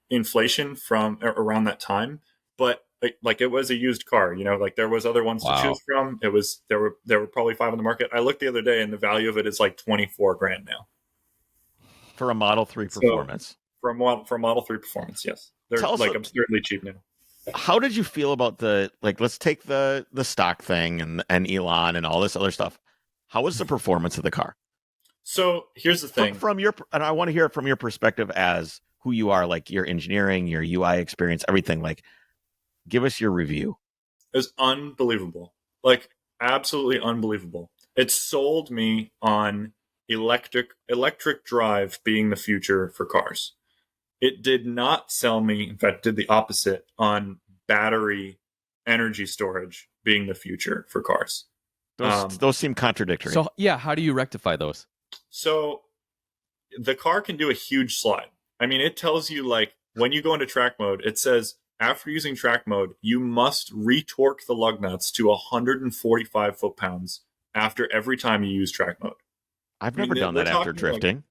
inflation from around that time. But like it was a used car, like there was other ones to Wow. choose from. There were probably 5 on the market. I looked the other day, and the value of it is like 24 grand now For a Model 3 So- Performance. for Model 3 Performance. Yes, they're Tell us like what- absurdly cheap now. How did you feel about let's take the stock thing and Elon and all this other stuff. How was the performance of the car? So here's the thing. And I want to hear it from your perspective as who you are, like your engineering, your UI experience, everything. Like, give us your review. It was unbelievable. Like, absolutely unbelievable. It sold me on electric drive being the future for cars. It did not sell me, in fact, did the opposite on battery energy storage being the future for cars. Those seem contradictory. So yeah, how do you rectify those? So the car can do a huge slide. I mean, it tells you, like, when you go into track mode, it says after using track mode, you must retorque the lug nuts to 145 foot-pounds after every time you use track mode. I've I mean, never done we're that after talking, drifting.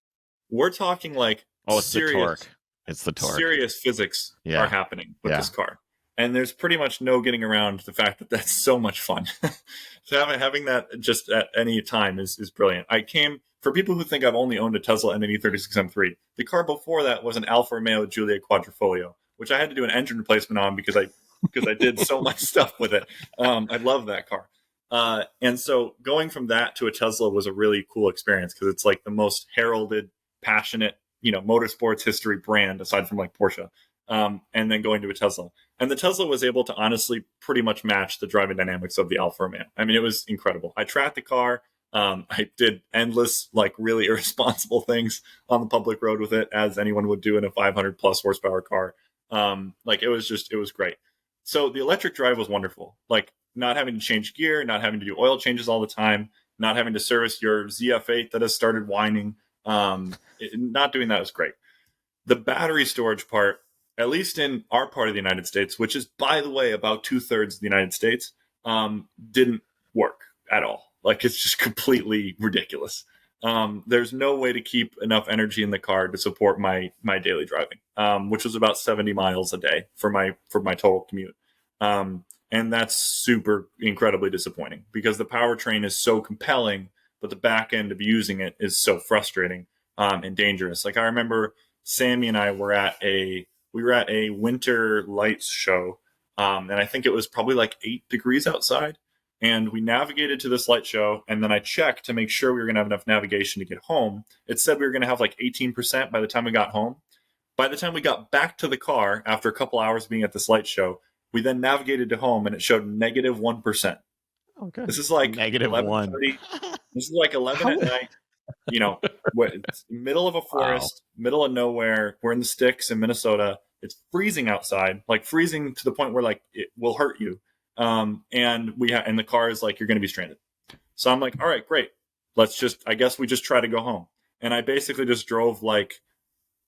We're talking like It's the serious, torque. It's the torque. serious physics Yeah. are happening with Yeah. this car. And there's pretty much no getting around the fact that that's so much fun. So having that just at any time is brilliant. For people who think I've only owned a Tesla and an E36 M3, the car before that was an Alfa Romeo Giulia Quadrifoglio, which I had to do an engine replacement on because I did so much stuff with it. I love that car. And so going from that to a Tesla was a really cool experience because it's like the most heralded, passionate, motorsports history brand aside from like Porsche. And then going to a Tesla. And the Tesla was able to honestly pretty much match the driving dynamics of the Alfa Romeo. I mean, it was incredible. I tracked the car. I did endless, like, really irresponsible things on the public road with it, as anyone would do in a 500 plus horsepower car. It was great. So the electric drive was wonderful. Like, not having to change gear, not having to do oil changes all the time, not having to service your ZF8 that has started whining. Not doing that was great. The battery storage part, at least in our part of the United States, which is, by the way, about 2/3 of the United States, didn't work at all. Like, it's just completely ridiculous. There's no way to keep enough energy in the car to support my daily driving, which was about 70 miles a day for my total commute. And that's super incredibly disappointing because the powertrain is so compelling, but the back end of using it is so frustrating and dangerous. Like, I remember Sammy and I were at a winter lights show, and I think it was probably like 8 degrees outside. And we navigated to this light show, and then I checked to make sure we were going to have enough navigation to get home. It said we were going to have like 18% by the time we got home. By the time we got back to the car, after a couple hours being at this light show, we then navigated to home, and it showed negative 1%. Okay. This is like Negative 1. This is like 11 at night. It's middle of a forest, middle of nowhere. We're in the sticks in Minnesota. It's freezing outside, like freezing to the point where like it will hurt you. And the car is like, you're going to be stranded. So I'm like, all right, great. I guess we just try to go home. And I basically just drove like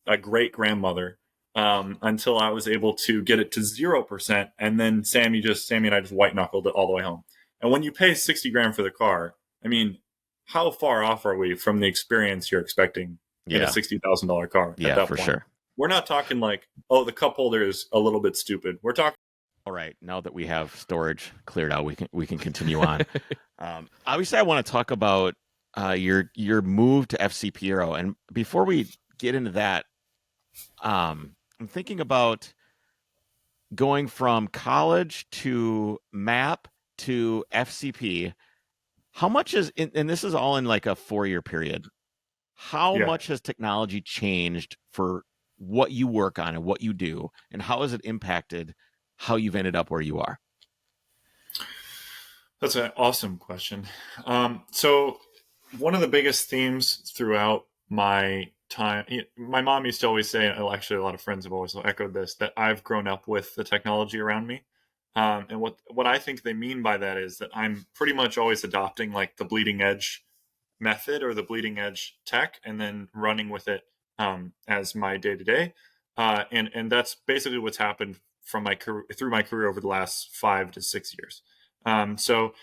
a great grandmother until I was able to get it to 0%. And then Sammy and I just white knuckled it all the way home. And when you pay 60 grand for the car, I mean, how far off are we from the experience you're expecting in a $60,000 car? Yeah, at that for point? sure. We're not talking like, oh, the cup holder is a little bit stupid. We're talking. All right, now that we have storage cleared out, we can continue on. Obviously, I want to talk about your move to FCP Euro, and before we get into that, I'm thinking about going from college to MAP to FCP. How much and this is all in like a 4-year period. How much has technology changed for what you work on and what you do, and how has it impacted how you've ended up where you are? That's an awesome question. So one of the biggest themes throughout my time, my mom used to always say, and actually a lot of friends have always echoed this, that I've grown up with the technology around me. And what I think they mean by that is that I'm pretty much always adopting like the bleeding edge method or the bleeding edge tech, and then running with it as my day to day. And that's basically what's happened from my career, through my career over the last 5 to 6 years. So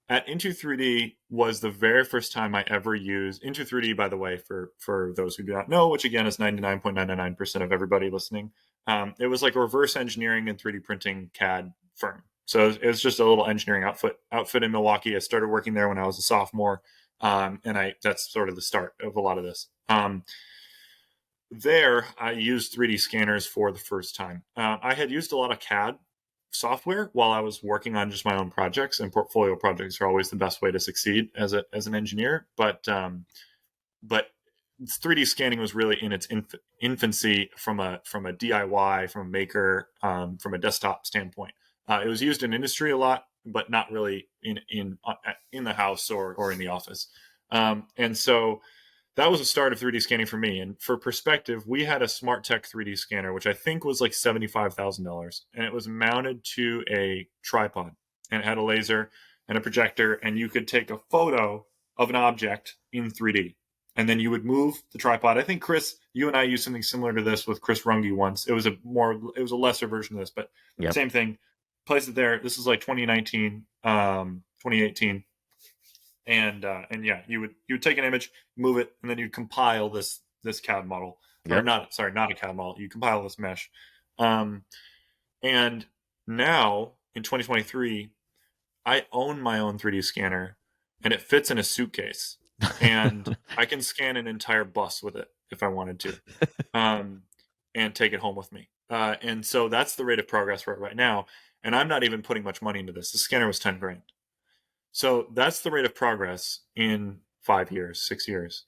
at Into 3D was the very first time I ever used Into 3D. By the way, for those who do not know, which again is 99.99% of everybody listening, it was like a reverse engineering and 3D printing CAD firm. So it was just a little engineering outfit in Milwaukee. I started working there when I was a sophomore, and that's sort of the start of a lot of this. There, I used 3D scanners for the first time. I had used a lot of CAD software while I was working on just my own projects, and portfolio projects are always the best way to succeed as an engineer. But 3D scanning was really in its infancy from a DIY, from a maker, from a desktop standpoint. It was used in industry a lot, but not really in the house or in the office. And so that was the start of 3D scanning for me. And for perspective, we had a SmartTech 3D scanner, which I think was like $75,000, and it was mounted to a tripod, and it had a laser and a projector, and you could take a photo of an object in 3D, and then you would move the tripod. I think Chris, you and I used something similar to this with Chris Runge once. It was a lesser version of this, but Yep. same thing. Place it there. This is like 2019, 2018. And yeah, you would take an image, move it, and then you'd compile this CAD model. Or Yep. not a CAD model. You compile this mesh. And now in 2023, I own my own 3D scanner, and it fits in a suitcase, and I can scan an entire bus with it if I wanted to, and take it home with me. And so that's the rate of progress we're at right now. And I'm not even putting much money into this. The scanner was 10 grand. So that's the rate of progress in 5 years, 6 years,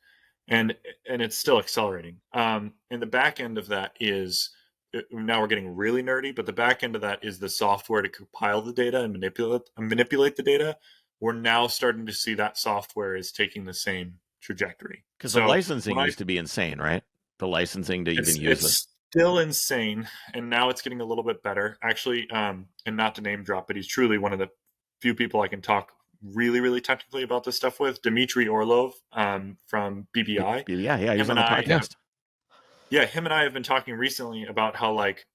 and it's still accelerating. And the back end of that is, now we're getting really nerdy, but the back end of that is the software to compile the data and manipulate the data. We're now starting to see that software is taking the same trajectory. Because So the licensing when used to be insane, right? The licensing to even use this. it's still insane, and now it's getting a little bit better. Actually, and not to name drop, but he's truly one of the few people I can talk really, really technically about this stuff with. Dmitry Orlov from BBI. Yeah, he's on the podcast. Him and I have been talking recently about how, like,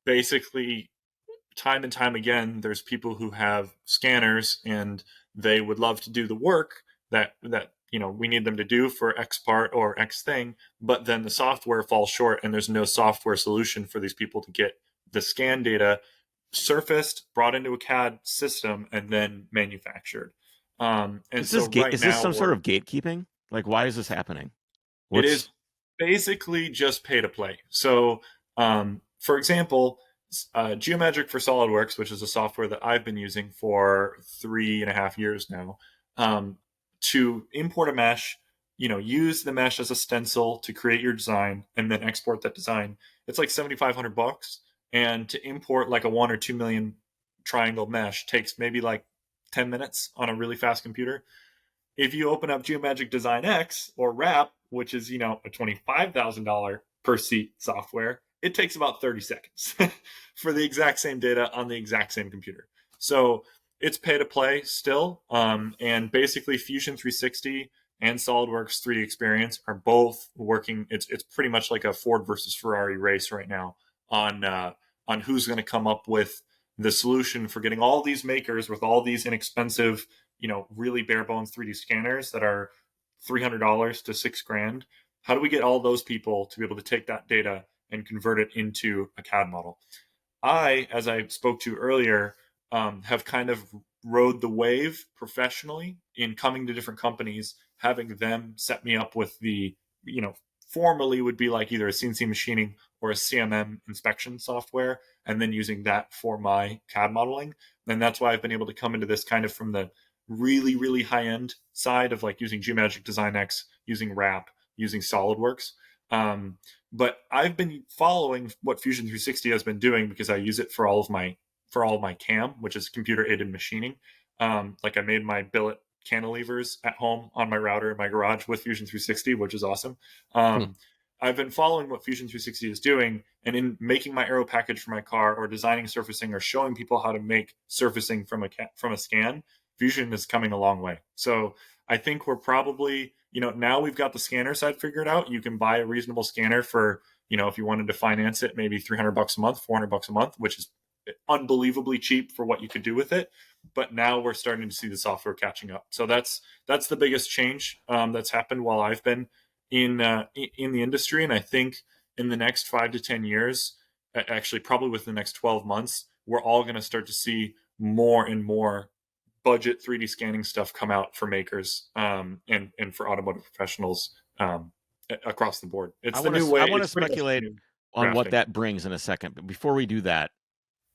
basically time and time again, there's people who have scanners and they would love to do the work that we need them to do for X part or X thing, but then the software falls short, and there's no software solution for these people to get the scan data surfaced, brought into a CAD system, and then manufactured. And Is so this right is now, this some sort of gatekeeping? Like, why is this happening? it is basically just pay to play. So, for example, Geomagic for SolidWorks, which is a software that I've been using for 3.5 years now, to import a mesh, use the mesh as a stencil to create your design, and then export that design. It's like $7,500, and to import like a 1 or 2 million triangle mesh takes maybe like 10 minutes on a really fast computer. If you open up Geomagic Design X or Wrap, which is, a $25,000 per seat software, it takes about 30 seconds for the exact same data on the exact same computer. So it's pay to play still. And basically Fusion 360 and SolidWorks 3D Experience are both working. It's pretty much like a Ford versus Ferrari race right now on who's going to come up with the solution for getting all these makers with all these inexpensive, really bare bones 3D scanners that are $300 to $6,000. How do we get all those people to be able to take that data and convert it into a CAD model? As I spoke to earlier, have kind of rode the wave professionally in coming to different companies, having them set me up with the, formally would be like either a CNC machining or a CMM inspection software, and then using that for my CAD modeling. And that's why I've been able to come into this kind of from the really, really high end side of like using Geomagic Design X, using Wrap, using SolidWorks. But I've been following what Fusion 360 has been doing because I use it for all of my CAM, which is computer aided machining. Like I made my billet cantilevers at home on my router in my garage with Fusion 360, which is awesome. I've been following what Fusion 360 is doing, and in making my aero package for my car, or designing surfacing, or showing people how to make surfacing from a scan, Fusion is coming a long way. So I think we're probably, now we've got the scanner side figured out. You can buy a reasonable scanner for, if you wanted to finance it, maybe $300 a month, $400 a month, which is unbelievably cheap for what you could do with it. But now we're starting to see the software catching up. So that's the biggest change that's happened while I've been in the industry. And I think in the next 5 to 10 years, actually probably within the next 12 months, we're all going to start to see more and more budget 3D scanning stuff come out for makers and for automotive professionals across the board. It's the new way. I want to speculate on what that brings in a second. But before we do that,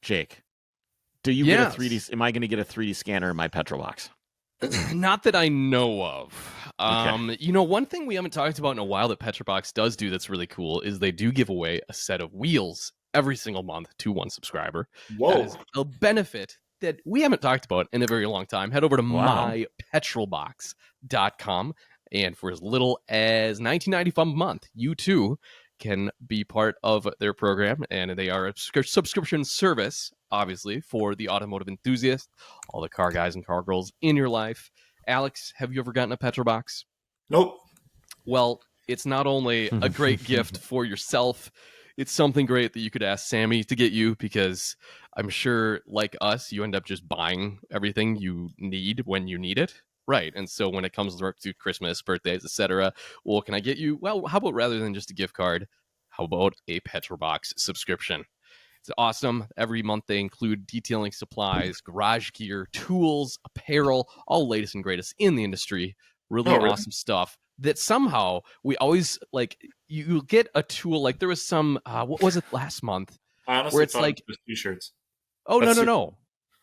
Jake, do you get a 3D? Am I going to get a 3D scanner in my Petrolbox? Not that I know of. Okay. One thing we haven't talked about in a while that Petrolbox does do that's really cool is they do give away a set of wheels every single month to one subscriber. Whoa. That is a benefit that we haven't talked about in a very long time. Head over to mypetrolbox.com, and for as little as $19.95 a month, you too can be part of their program, and they are a subscription service, obviously, for the automotive enthusiast, all the car guys and car girls in your life. Alex, have you ever gotten a Petrolbox? Nope. Well, it's not only a great gift for yourself, it's something great that you could ask Sammy to get you, because I'm sure, like us, you end up just buying everything you need when you need it. Right. And so when it comes to Christmas, birthdays, etc., well, can I get you? Well, how about rather than just a gift card, how about a Petrolbox subscription? It's awesome. Every month they include detailing supplies, garage gear, tools, apparel, all latest and greatest in the industry. Really awesome stuff that somehow we always like. You get a tool like there was some, what was it last month? I honestly where it's thought like it was t-shirts. Oh, no.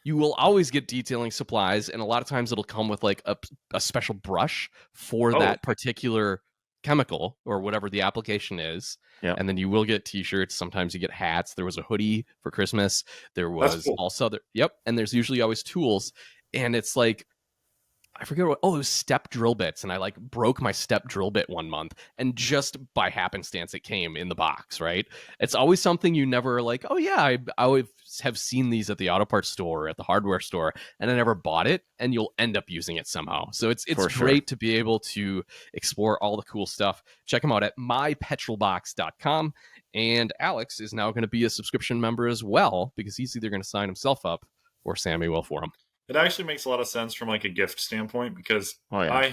You will always get detailing supplies, and a lot of times it'll come with like a special brush for that particular chemical or whatever the application is. Yep. And then you will get t-shirts. Sometimes you get hats. There was a hoodie for Christmas. There was also and there's usually always tools. And it's like, I forget what, it was step drill bits. And I like broke my step drill bit one month, and just by happenstance, it came in the box, right? It's always something you never like, oh yeah, I always have seen these at the auto parts store or at the hardware store, and I never bought it, and you'll end up using it somehow. So it's great to be able to explore all the cool stuff. Check them out at mypetrolbox.com. And Alex is now going to be a subscription member as well, because he's either going to sign himself up or Sammy will for him. It actually makes a lot of sense from like a gift standpoint, because I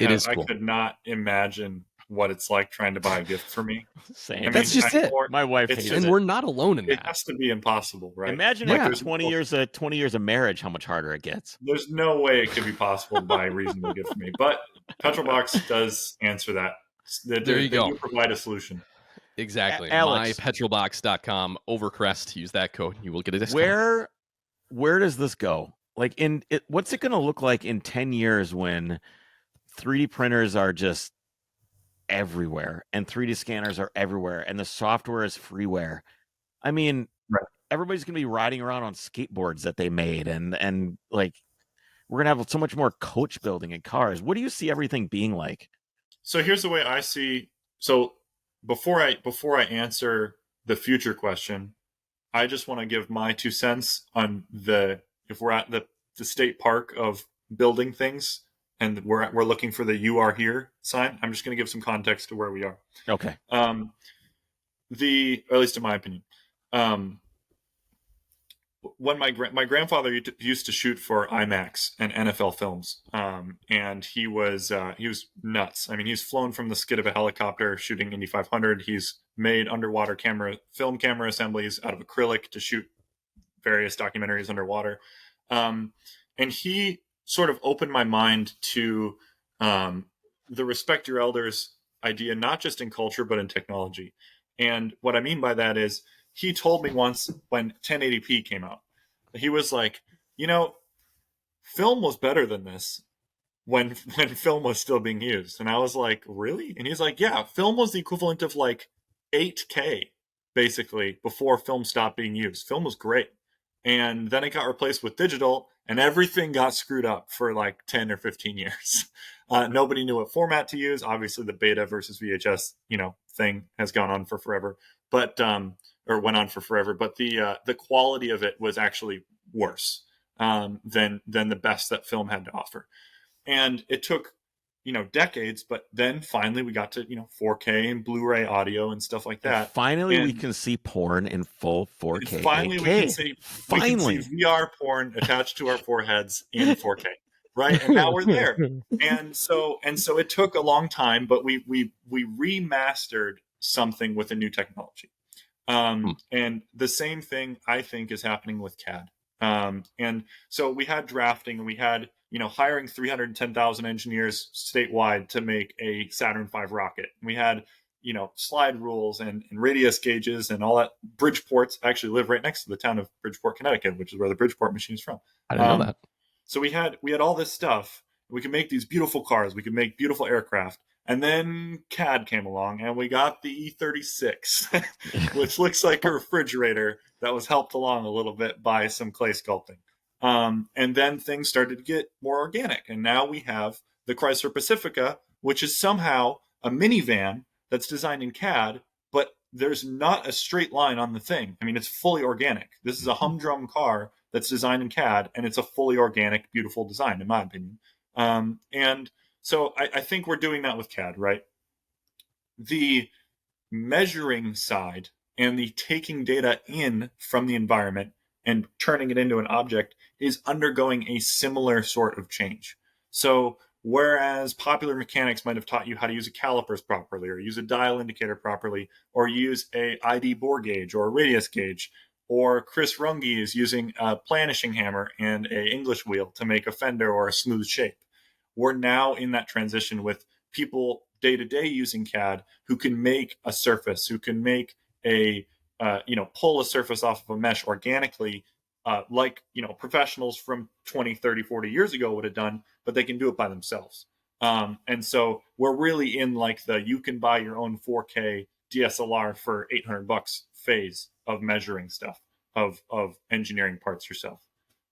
could not imagine what it's like trying to buy a gift for me. Same. I mean, that's just it. My wife hates it. And we're not alone in that. It has to be impossible, right? Imagine after 20 years of marriage, how much harder it gets. There's no way it could be possible to buy a reasonable gift for me. But Petrolbox does answer that. There you go. They provide a solution. Exactly. Alex, mypetrolbox.com, Overcrest. Use that code. You will get a discount. Where does this go? Like what's it going to look like in 10 years when 3D printers are just everywhere and 3D scanners are everywhere and the software is freeware? I mean, everybody's going to be riding around on skateboards that they made, and like we're going to have so much more coach building in cars. What do you see everything being like? So here's the way I see. So before I answer the future question, I just want to give my 2 cents on if we're at the state park of building things and we're looking for the "You Are Here" sign. I'm just going to give some context to where we are. Okay. Or at least in my opinion, when my grandfather used to shoot for IMAX and NFL films, and he was nuts. I mean, he's flown from the skid of a helicopter shooting Indy 500. He's made underwater film camera assemblies out of acrylic to shoot various documentaries underwater. And he sort of opened my mind to the respect your elders idea, not just in culture, but in technology. And what I mean by that is, he told me once when 1080p came out, he was like, film was better than this when film was still being used. And I was like, really? And he's like, yeah, film was the equivalent of like 8K, basically, before film stopped being used. Film was great. And then it got replaced with digital, and everything got screwed up for like 10 or 15 years. Nobody knew what format to use. Obviously, the beta versus VHS, thing has gone on for forever, but or went on for forever. But the quality of it was actually worse than the best that film had to offer, and it took decades. But then finally, we got to 4K and Blu-ray audio and stuff like And that. finally, we And can see porn in full 4K. finally, 8K. we can see VR porn attached to our foreheads in 4K, right? And now we're there. And so it took a long time, but we remastered something with a new technology. And the same thing I think is happening with CAD. And so we had drafting, and we had hiring 310,000 engineers statewide to make a Saturn V rocket. We had slide rules and radius gauges and all that. Bridgeports. I actually live right next to the town of Bridgeport, Connecticut, which is where the Bridgeport machine is from. I didn't know that. So we had all this stuff. We could make these beautiful cars. We could make beautiful aircraft. And then CAD came along, and we got the E36, which looks like a refrigerator that was helped along a little bit by some clay sculpting. And then things started to get more organic. And now we have the Chrysler Pacifica, which is somehow a minivan that's designed in CAD, but there's not a straight line on the thing. I mean, it's fully organic. This is a humdrum car that's designed in CAD, and it's a fully organic, beautiful design, in my opinion. And so I think we're doing that with CAD, right? The measuring side and the taking data in from the environment and turning it into an object is undergoing a similar sort of change. So whereas popular mechanics might have taught you how to use a calipers properly, or use a dial indicator properly, or use a ID bore gauge or a radius gauge, or Chris Runge is using a planishing hammer and a English wheel to make a fender or a smooth shape. We're now in that transition with people day to day using CAD who can make a surface, who can make pull a surface off of a mesh organically, like professionals from 20, 30, 40 years ago would have done, but they can do it by themselves. And so we're really in like you can buy your own 4K DSLR for $800 phase of measuring stuff, of engineering parts yourself.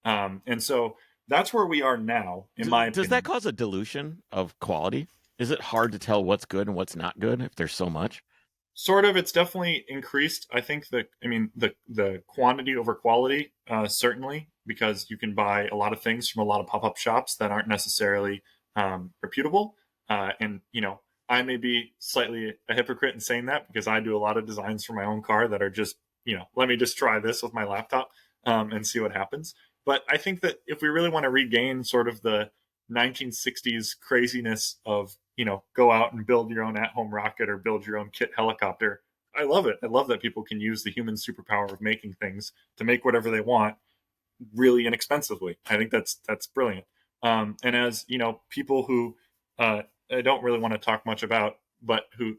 And so that's where we are now, in my opinion. Does that cause a dilution of quality? Is it hard to tell what's good and what's not good if there's so much? Sort of. It's definitely increased. I think the quantity over quality, certainly, because you can buy a lot of things from a lot of pop-up shops that aren't necessarily reputable. And I may be slightly a hypocrite in saying that, because I do a lot of designs for my own car that are just, let me just try this with my laptop and see what happens. But I think that if we really want to regain sort of the 1960s craziness of, go out and build your own at-home rocket or build your own kit helicopter, I love it. I love that people can use the human superpower of making things to make whatever they want really inexpensively. I think that's brilliant. And as people who I don't really want to talk much about, but whose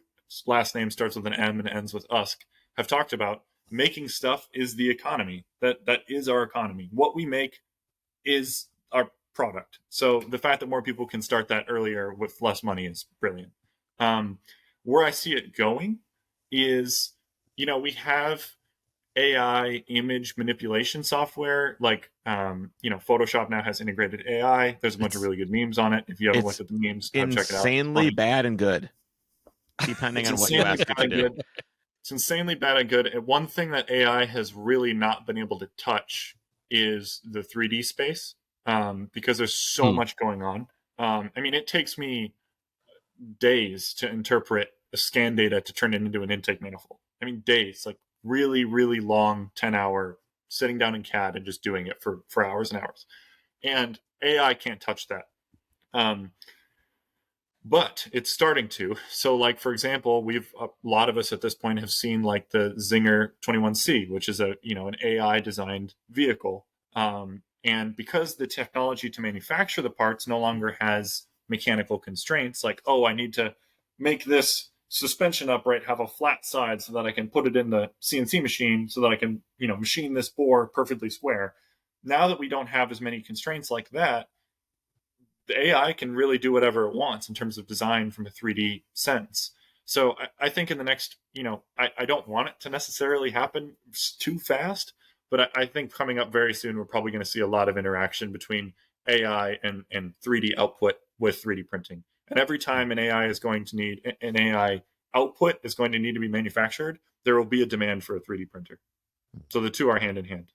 last name starts with an M and ends with Usk, have talked about, making stuff is the economy. That is our economy. What we make is our product. So the fact that more people can start that earlier with less money is brilliant. Where I see it going is, we have AI image manipulation software, like Photoshop now has integrated AI. There's a bunch of really good memes on it. If you haven't looked at the memes, check it out. Insanely bad and good, depending on what you ask it to do. It's insanely bad and good. And one thing that AI has really not been able to touch is the 3D space, because there's so much going on. It takes me days to interpret a scan data to turn it into an intake manifold. Days, like really, really long 10-hour sitting down in CAD and just doing it for hours and hours. And AI can't touch that. But it's starting to. So, like, for example, a lot of us at this point have seen like the Zinger 21C, which is an AI designed vehicle. And because the technology to manufacture the parts no longer has mechanical constraints, like, I need to make this suspension upright have a flat side so that I can put it in the CNC machine so that I can, machine this bore perfectly square. Now that we don't have as many constraints like that, the AI can really do whatever it wants in terms of design from a 3D sense. So I think in the next, I don't want it to necessarily happen too fast, but I think coming up very soon, we're probably going to see a lot of interaction between AI and 3D output with 3D printing. And every time an AI output is going to need to be manufactured, there will be a demand for a 3D printer. So the two are hand in hand.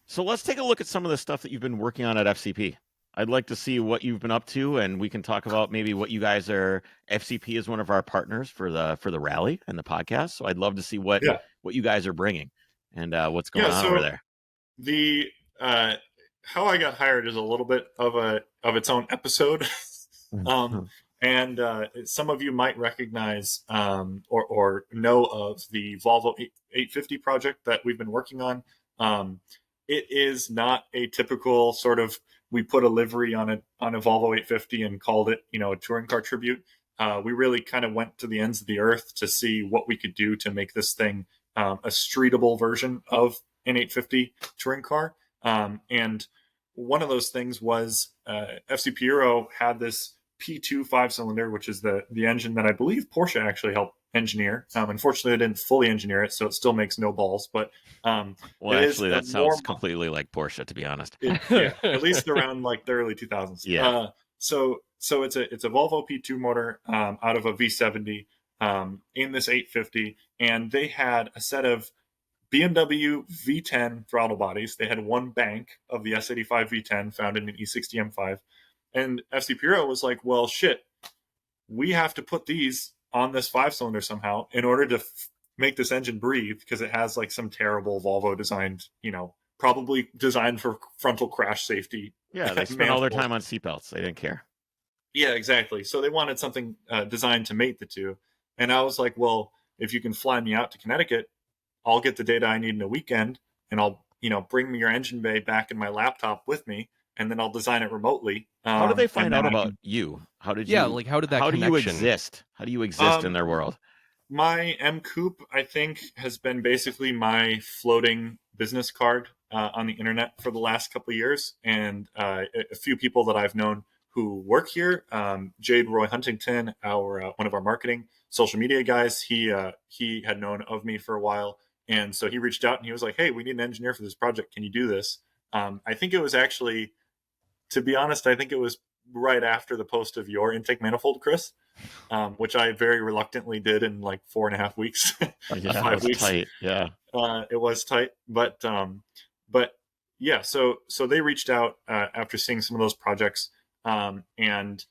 So let's take a look at some of the stuff that you've been working on at FCP. I'd like to see what you've been up to, and we can talk about maybe what you guys are. FCP is one of our partners for the rally and the podcast, so I'd love to see what you guys are bringing and what's going on over there. The how I got hired is a little bit of its own episode. And some of you might recognize or know of the Volvo 850 project that we've been working on. It is not a typical sort of, we put a livery on a Volvo 850 and called it, a touring car tribute. We really kind of went to the ends of the earth to see what we could do to make this thing a streetable version of an 850 touring car. And one of those things was FCP Euro had this P2 5-cylinder, which is the engine that I believe Porsche actually helped engineer. Unfortunately, I didn't fully engineer it, so it still makes no balls. But well, actually, that sounds completely like Porsche, to be honest. At least around like the early 2000s. Yeah. So it's a Volvo P2 motor out of a V70 in this 850, and they had a set of BMW V10 throttle bodies. They had one bank of the S85 V10 found in an E60 M5. And FCP Euro was like, well, shit, we have to put these on this 5-cylinder somehow in order to make this engine breathe, because it has like some terrible Volvo designed, probably designed for frontal crash safety. Yeah, they spent all their time on seatbelts. They didn't care. Yeah, exactly. So they wanted something designed to mate the two. And I was like, well, if you can fly me out to Connecticut, I'll get the data I need in a weekend, and I'll, bring me your engine bay back in my laptop with me, and then I'll design it remotely. How did they find out about you? How did you? Yeah, like how did that? How connection... do you exist? How do you exist in their world? My M Coupe, I think, has been basically my floating business card on the internet for the last couple of years, and a few people that I've known who work here. Jade Roy Huntington, one of our marketing social media guys, he had known of me for a while, and so he reached out and he was like, "Hey, we need an engineer for this project. Can you do this?" I think it was actually, to be honest, I think it was right after the post of your intake manifold, Chris, which I very reluctantly did in like 4.5 weeks. Yeah, 5 weeks. Tight. Yeah, it was tight, but yeah. So they reached out after seeing some of those projects, and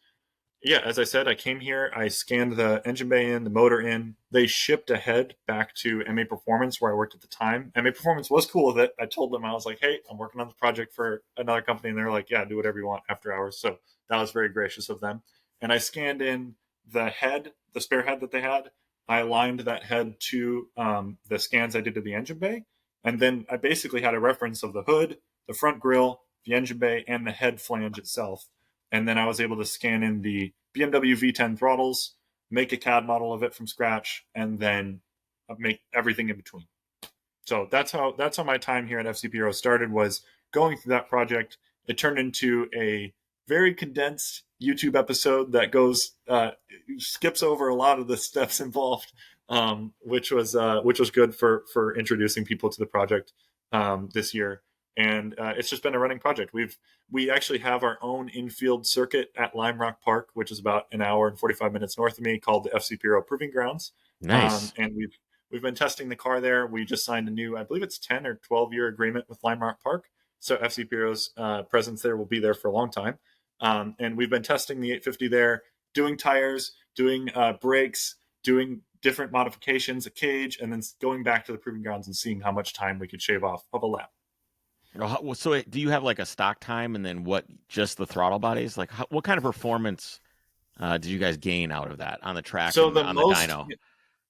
yeah, as I said, I came here, I scanned the engine bay in, the motor in. They shipped ahead back to MA Performance, where I worked at the time. MA Performance was cool with it. I told them, I was like, hey, I'm working on the project for another company. And they're like, yeah, do whatever you want after hours. So that was very gracious of them. And I scanned in the head, the spare head that they had. I aligned that head to the scans I did to the engine bay. And then I basically had a reference of the hood, the front grille, the engine bay, and the head flange itself. And then I was able to scan in the BMW V10 throttles, make a CAD model of it from scratch, and then make everything in between. So that's how my time here at FCP Euro started, was going through that project. It turned into a very condensed YouTube episode that skips over a lot of the steps involved, which was good for introducing people to the project this year. And it's just been a running project. We actually have our own infield circuit at Lime Rock Park, which is about an hour and 45 minutes north of me, called the FCP Euro Proving Grounds. Nice. And we've been testing the car there. We just signed a new, I believe it's 10 or 12-year agreement with Lime Rock Park. So FCP Euro's presence there will be there for a long time. And we've been testing the 850 there, doing tires, doing brakes, doing different modifications, a cage, and then going back to the Proving Grounds and seeing how much time we could shave off of a lap. So do you have like a stock time, and then just the throttle bodies? Like what kind of performance did you guys gain out of that on the track, on the dyno?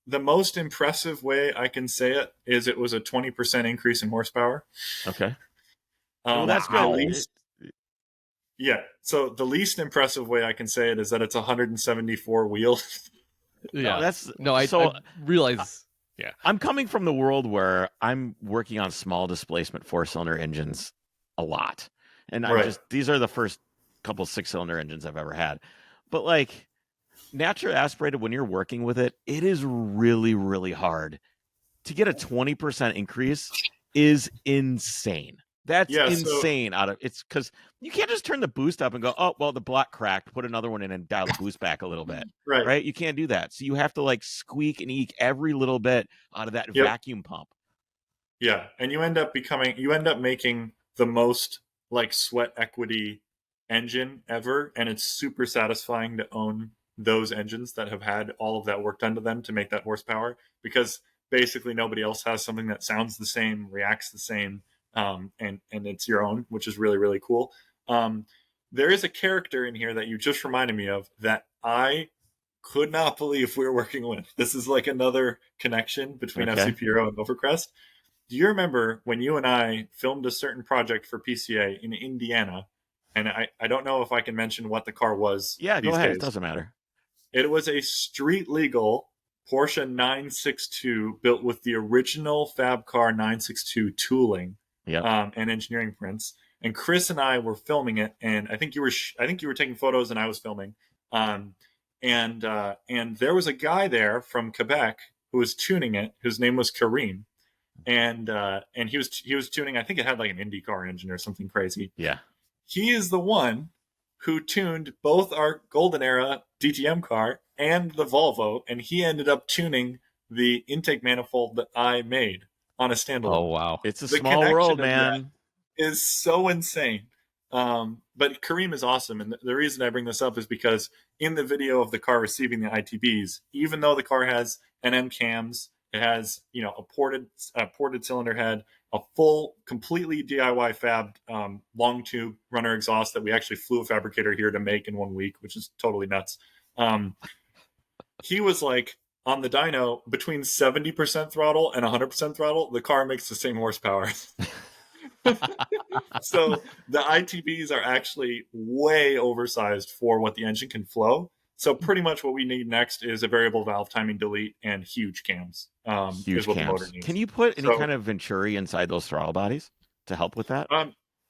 The most impressive way I can say it is it was a 20% increase in horsepower. Okay. Well, that's good. Yeah. So the least impressive way I can say it is that it's 174 wheels. Yeah. I realize. Yeah, I'm coming from the world where I'm working on small displacement 4-cylinder engines a lot, and these are the first couple 6-cylinder engines I've ever had. But like naturally aspirated, when you're working with it, it is really, really hard to get a 20% increase. Is insane. That's Yeah, so insane. It's because you can't just turn the boost up and go, oh well, the block cracked, put another one in and dial the boost back a little bit. right. Right? You can't do that. So you have to like squeak and eke every little bit out of that Yep. vacuum pump. Yeah, and you end up making the most like sweat equity engine ever, and it's super satisfying to own those engines that have had all of that work done to them to make that horsepower, because basically nobody else has something that sounds the same, reacts the same, and it's your own, which is really really cool. There is a character in here that you just reminded me of that I could not believe we were working with. This is like another connection between Okay. FCP Euro and Overcrest. Do you remember when you and I filmed a certain project for PCA in Indiana? And I don't know if I can mention what the car was. Yeah, go these ahead. days. It doesn't matter. It was a street legal Porsche 962 built with the original Fab Car 962 tooling, Yeah. and engineering prints. And Chris and I were filming it, and I think you were taking photos, and I was filming. And there was a guy there from Quebec who was tuning it, whose name was Kareem, and he was tuning. I think it had like an IndyCar engine or something crazy. Yeah. He is the one who tuned both our Golden Era DTM car and the Volvo, and he ended up tuning the intake manifold that I made on a standalone. Oh wow. It's a The small connection world, of man. is so insane. But Kareem is awesome, and the reason I bring this up is because in the video of the car receiving the ITBs, even though the car has NM cams, it has a ported cylinder head, a full, completely DIY fabbed long tube runner exhaust that we actually flew a fabricator here to make in 1 week, which is totally nuts. He was like, on the dyno, between 70% throttle and 100% throttle, the car makes the same horsepower. So the ITBs are actually way oversized for what the engine can flow. So pretty much what we need next is a variable valve timing delete and huge cams. Huge is what cams. the motor needs. Can you put any kind of Venturi inside those throttle bodies to help with that?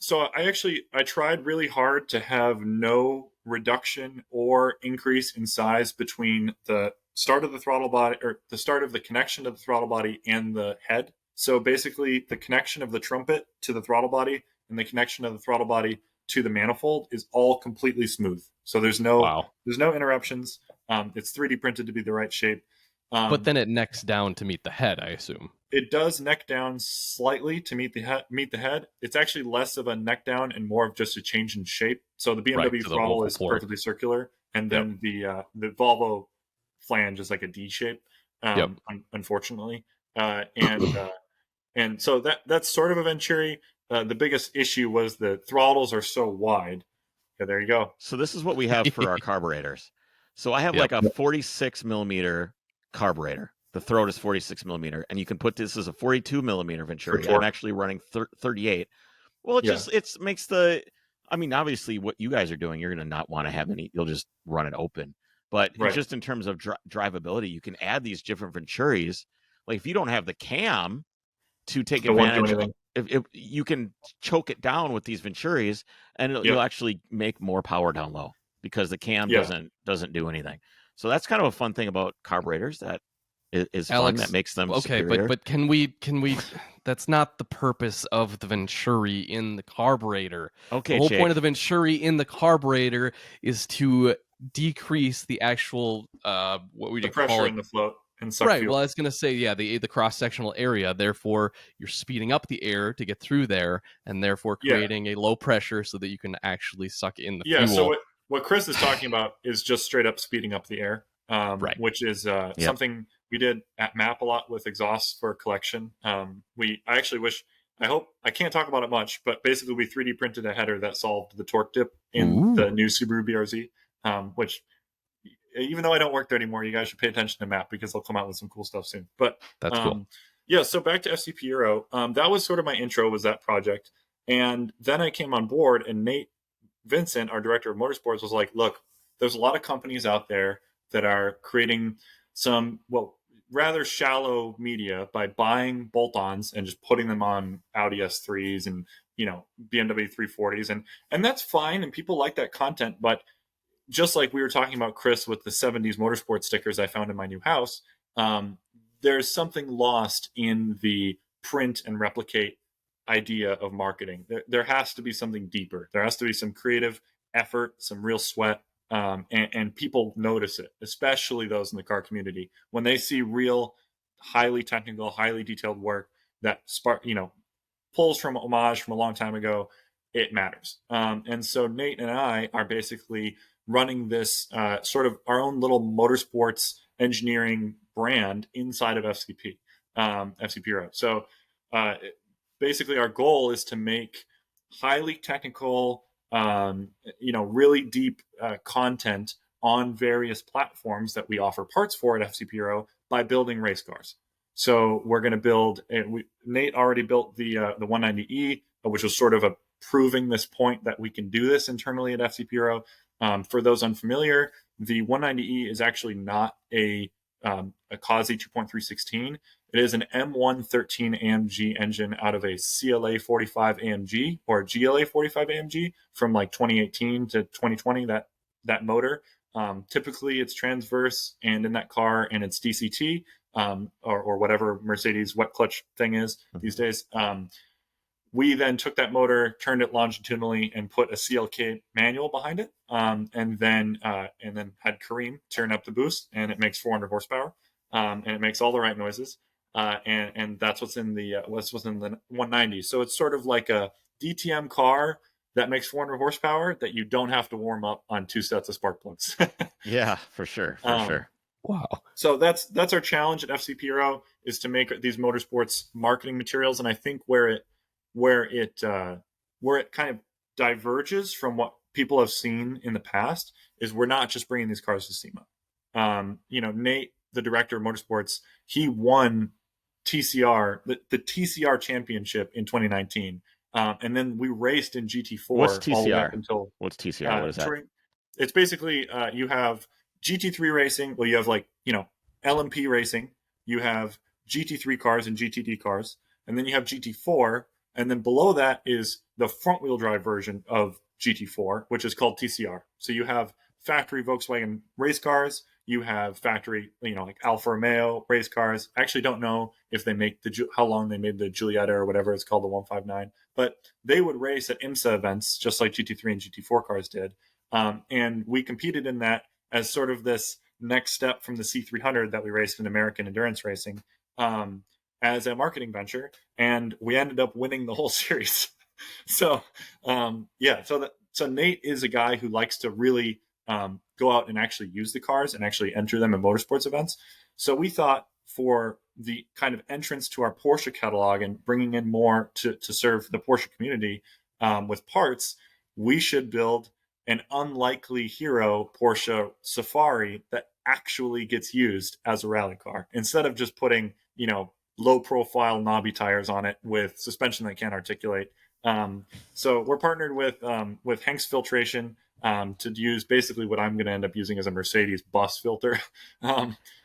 So I tried really hard to have no reduction or increase in size between the start of the throttle body, or the start of the connection to the throttle body and the head. So basically the connection of the trumpet to the throttle body and the connection of the throttle body to the manifold is all completely smooth. So there's no interruptions. It's 3D printed to be the right shape. But then it necks down to meet the head, I assume. It does neck down slightly to meet the head. It's actually less of a neck down and more of just a change in shape. So the BMW throttle is perfectly circular, and then the Volvo flange is like a D shape, unfortunately. And so that's sort of a Venturi. The biggest issue was the throttles are so wide. Yeah, there you go. So this is what we have for our carburetors. So I have like a 46 millimeter carburetor. The throat is 46 millimeter, and you can put this as a 42 millimeter Venturi. I'm actually running 38. Well, it makes the. I mean, obviously, what you guys are doing, you're going to not want to have any. You'll just run it open. But just in terms of drivability, you can add these different Venturis. Like if you don't have the cam to take advantage, if you can choke it down with these Venturis, and you'll actually make more power down low because the cam doesn't do anything. So that's kind of a fun thing about carburetors that is Alex, fun, that makes them okay, superior. but can we that's not the purpose of the Venturi in the carburetor. Okay, the whole Jake. point of the Venturi in the carburetor is to decrease the actual what would you call it? Pressure in the float and suck right. fuel. Well, I was going to say, the cross-sectional area. Therefore, you're speeding up the air to get through there, and therefore creating a low pressure so that you can actually suck in the fuel. So what Chris is talking about is just straight up speeding up the air, which is something we did at MAP a lot with exhausts for collection. I can't talk about it much, but basically we 3D printed a header that solved the torque dip in the new Subaru BRZ, which, even though I don't work there anymore, you guys should pay attention to MAP because they'll come out with some cool stuff soon. But that's cool. Yeah, so back to FCP Euro. That was sort of my intro, was that project. And then I came on board, and Nate Vincent, our director of motorsports, was like, look, there's a lot of companies out there that are creating some, rather shallow media by buying bolt-ons and just putting them on Audi S3s and, BMW 340s. And that's fine, and people like that content, but just like we were talking about, Chris, with the 70s motorsport stickers I found in my new house, there's something lost in the print and replicate idea of marketing. There has to be something deeper. There has to be some creative effort, some real sweat, and people notice it, especially those in the car community. When they see real, highly technical, highly detailed work that pulls from homage from a long time ago, it matters. And so Nate and I are basically running this sort of our own little motorsports engineering brand inside of FCP, FCP Euro. So basically our goal is to make highly technical, really deep content on various platforms that we offer parts for at FCP Euro by building race cars. So we're going to build, Nate already built the 190E, which was sort of proving this point that we can do this internally at FCP Euro. For those unfamiliar, the 190E is actually not a Kazi 2.316. It is an M113 AMG engine out of a CLA 45 AMG or GLA 45 AMG from like 2018 to 2020, that motor. Typically it's transverse and in that car, and it's DCT, or whatever Mercedes wet clutch thing is these days. We then took that motor, turned it longitudinally, and put a CLK manual behind it, and then had Kareem turn up the boost, and it makes 400 horsepower, and it makes all the right noises, and that's what's in the 190. So it's sort of like a DTM car that makes 400 horsepower that you don't have to warm up on 2 sets of spark plugs. Yeah, for sure. Wow. So that's our challenge at FCP Euro, is to make these motorsports marketing materials, and I think where it kind of diverges from what people have seen in the past is we're not just bringing these cars to SEMA. Nate, the director of motorsports, he won TCR, the TCR championship in 2019. And then we raced in GT4. What's TCR? All the way up until, What's TCR? What is that? It's basically, you have GT3 racing. Well, you have LMP racing. You have GT3 cars and GTD cars. And then you have GT4. And then below that is the front wheel drive version of GT4, which is called TCR. So you have factory Volkswagen race cars. You have factory, like Alfa Romeo race cars. I actually don't know if they make how long they made the Giulietta or whatever it's called, the 159, but they would race at IMSA events just like GT3 and GT4 cars did. And we competed in that as sort of this next step from the C300 that we raced in American endurance racing, as a marketing venture, and we ended up winning the whole series. So Nate is a guy who likes to really go out and actually use the cars and actually enter them in motorsports events. So we thought, for the kind of entrance to our Porsche catalog and bringing in more to serve the Porsche community with parts, we should build an unlikely hero Porsche Safari that actually gets used as a rally car, instead of just putting, low profile knobby tires on it with suspension that can't articulate. So we're partnered with Hengst Filtration to use basically what I'm going to end up using as a Mercedes bus filter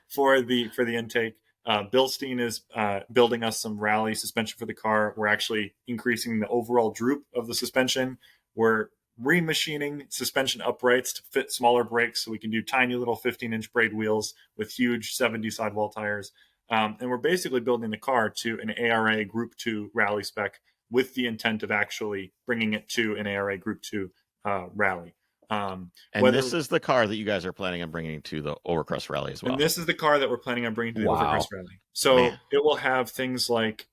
for the intake. Bilstein is building us some rally suspension for the car. We're actually increasing the overall droop of the suspension. We're remachining suspension uprights to fit smaller brakes, so we can do tiny little 15-inch braid wheels with huge 70 sidewall tires. And we're basically building the car to an ARA Group 2 rally spec, with the intent of actually bringing it to an ARA Group 2 rally. And this is the car that you guys are planning on bringing to the Overcrest rally as well. And this is the car that we're planning on bringing to the Overcrest rally. So it will have things like,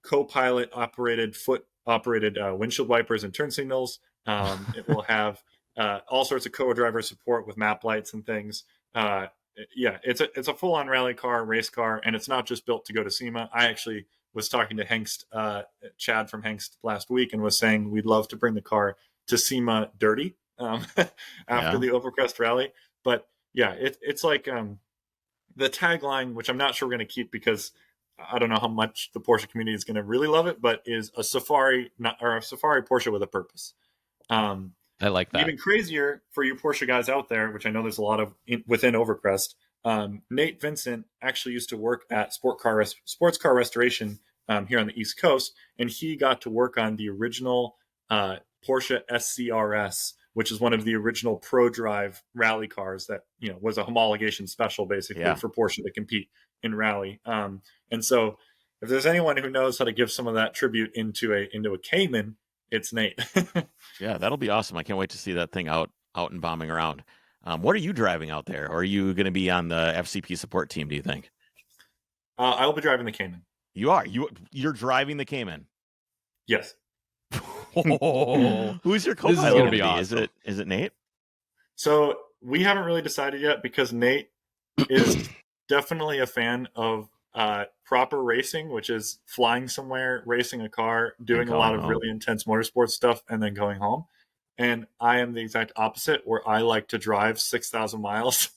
co-pilot operated, foot operated windshield wipers and turn signals. It will have all sorts of co-driver support with map lights and things. It's a full-on rally car, race car, and it's not just built to go to SEMA. I actually was talking to Hengst, Chad from Hengst last week, and was saying we'd love to bring the car to SEMA dirty after the Overcrest rally. But yeah, it's like the tagline, which I'm not sure we're going to keep because I don't know how much the Porsche community is going to really love it, but is a safari Porsche with a purpose. I like that. Even crazier for you Porsche guys out there, which I know there's a lot of within Overcrest. Nate Vincent actually used to work at sports car restoration here on the East Coast, and he got to work on the original Porsche SCRS, which is one of the original Pro Drive rally cars that was a homologation special basically for Porsche to compete in rally. And so if there's anyone who knows how to give some of that tribute into a Cayman, it's Nate. Yeah, that'll be awesome. I can't wait to see that thing out and bombing around. What are you driving out there? Or are you going to be on the FCP support team, do you think? I will be driving the Cayman. You are. You're driving the Cayman. Yes. Who's your co-pilot This is gonna going to be be? awesome. Is it Nate? So we haven't really decided yet because Nate is definitely a fan of proper racing, which is flying somewhere, racing a car, doing a lot of really intense motorsports stuff, and then going home. And I am the exact opposite, where I like to drive 6,000 miles,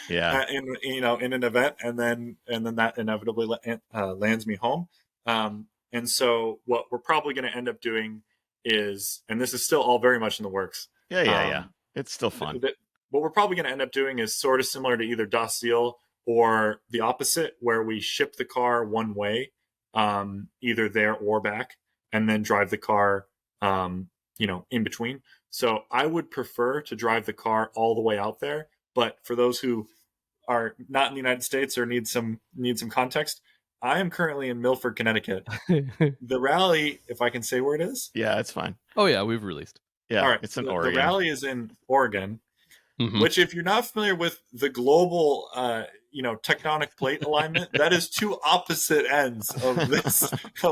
Yeah, in an event, and then that inevitably lands me home. And so what we're probably going to end up doing is, and this is still all very much in the works. yeah. It's still fun. What we're probably going to end up doing is sort of similar to either Das Seal or the opposite, where we ship the car one way, either there or back, and then drive the car, in between. So I would prefer to drive the car all the way out there. But for those who are not in the United States or need some context, I am currently in Milford, Connecticut. The rally, if I can say where it is. Yeah, it's fine. Oh yeah, we've released. Yeah, all right. it's in The Oregon. rally is in Oregon. Mhm. Which, if you're not familiar with the global, tectonic plate alignment, that is two opposite ends of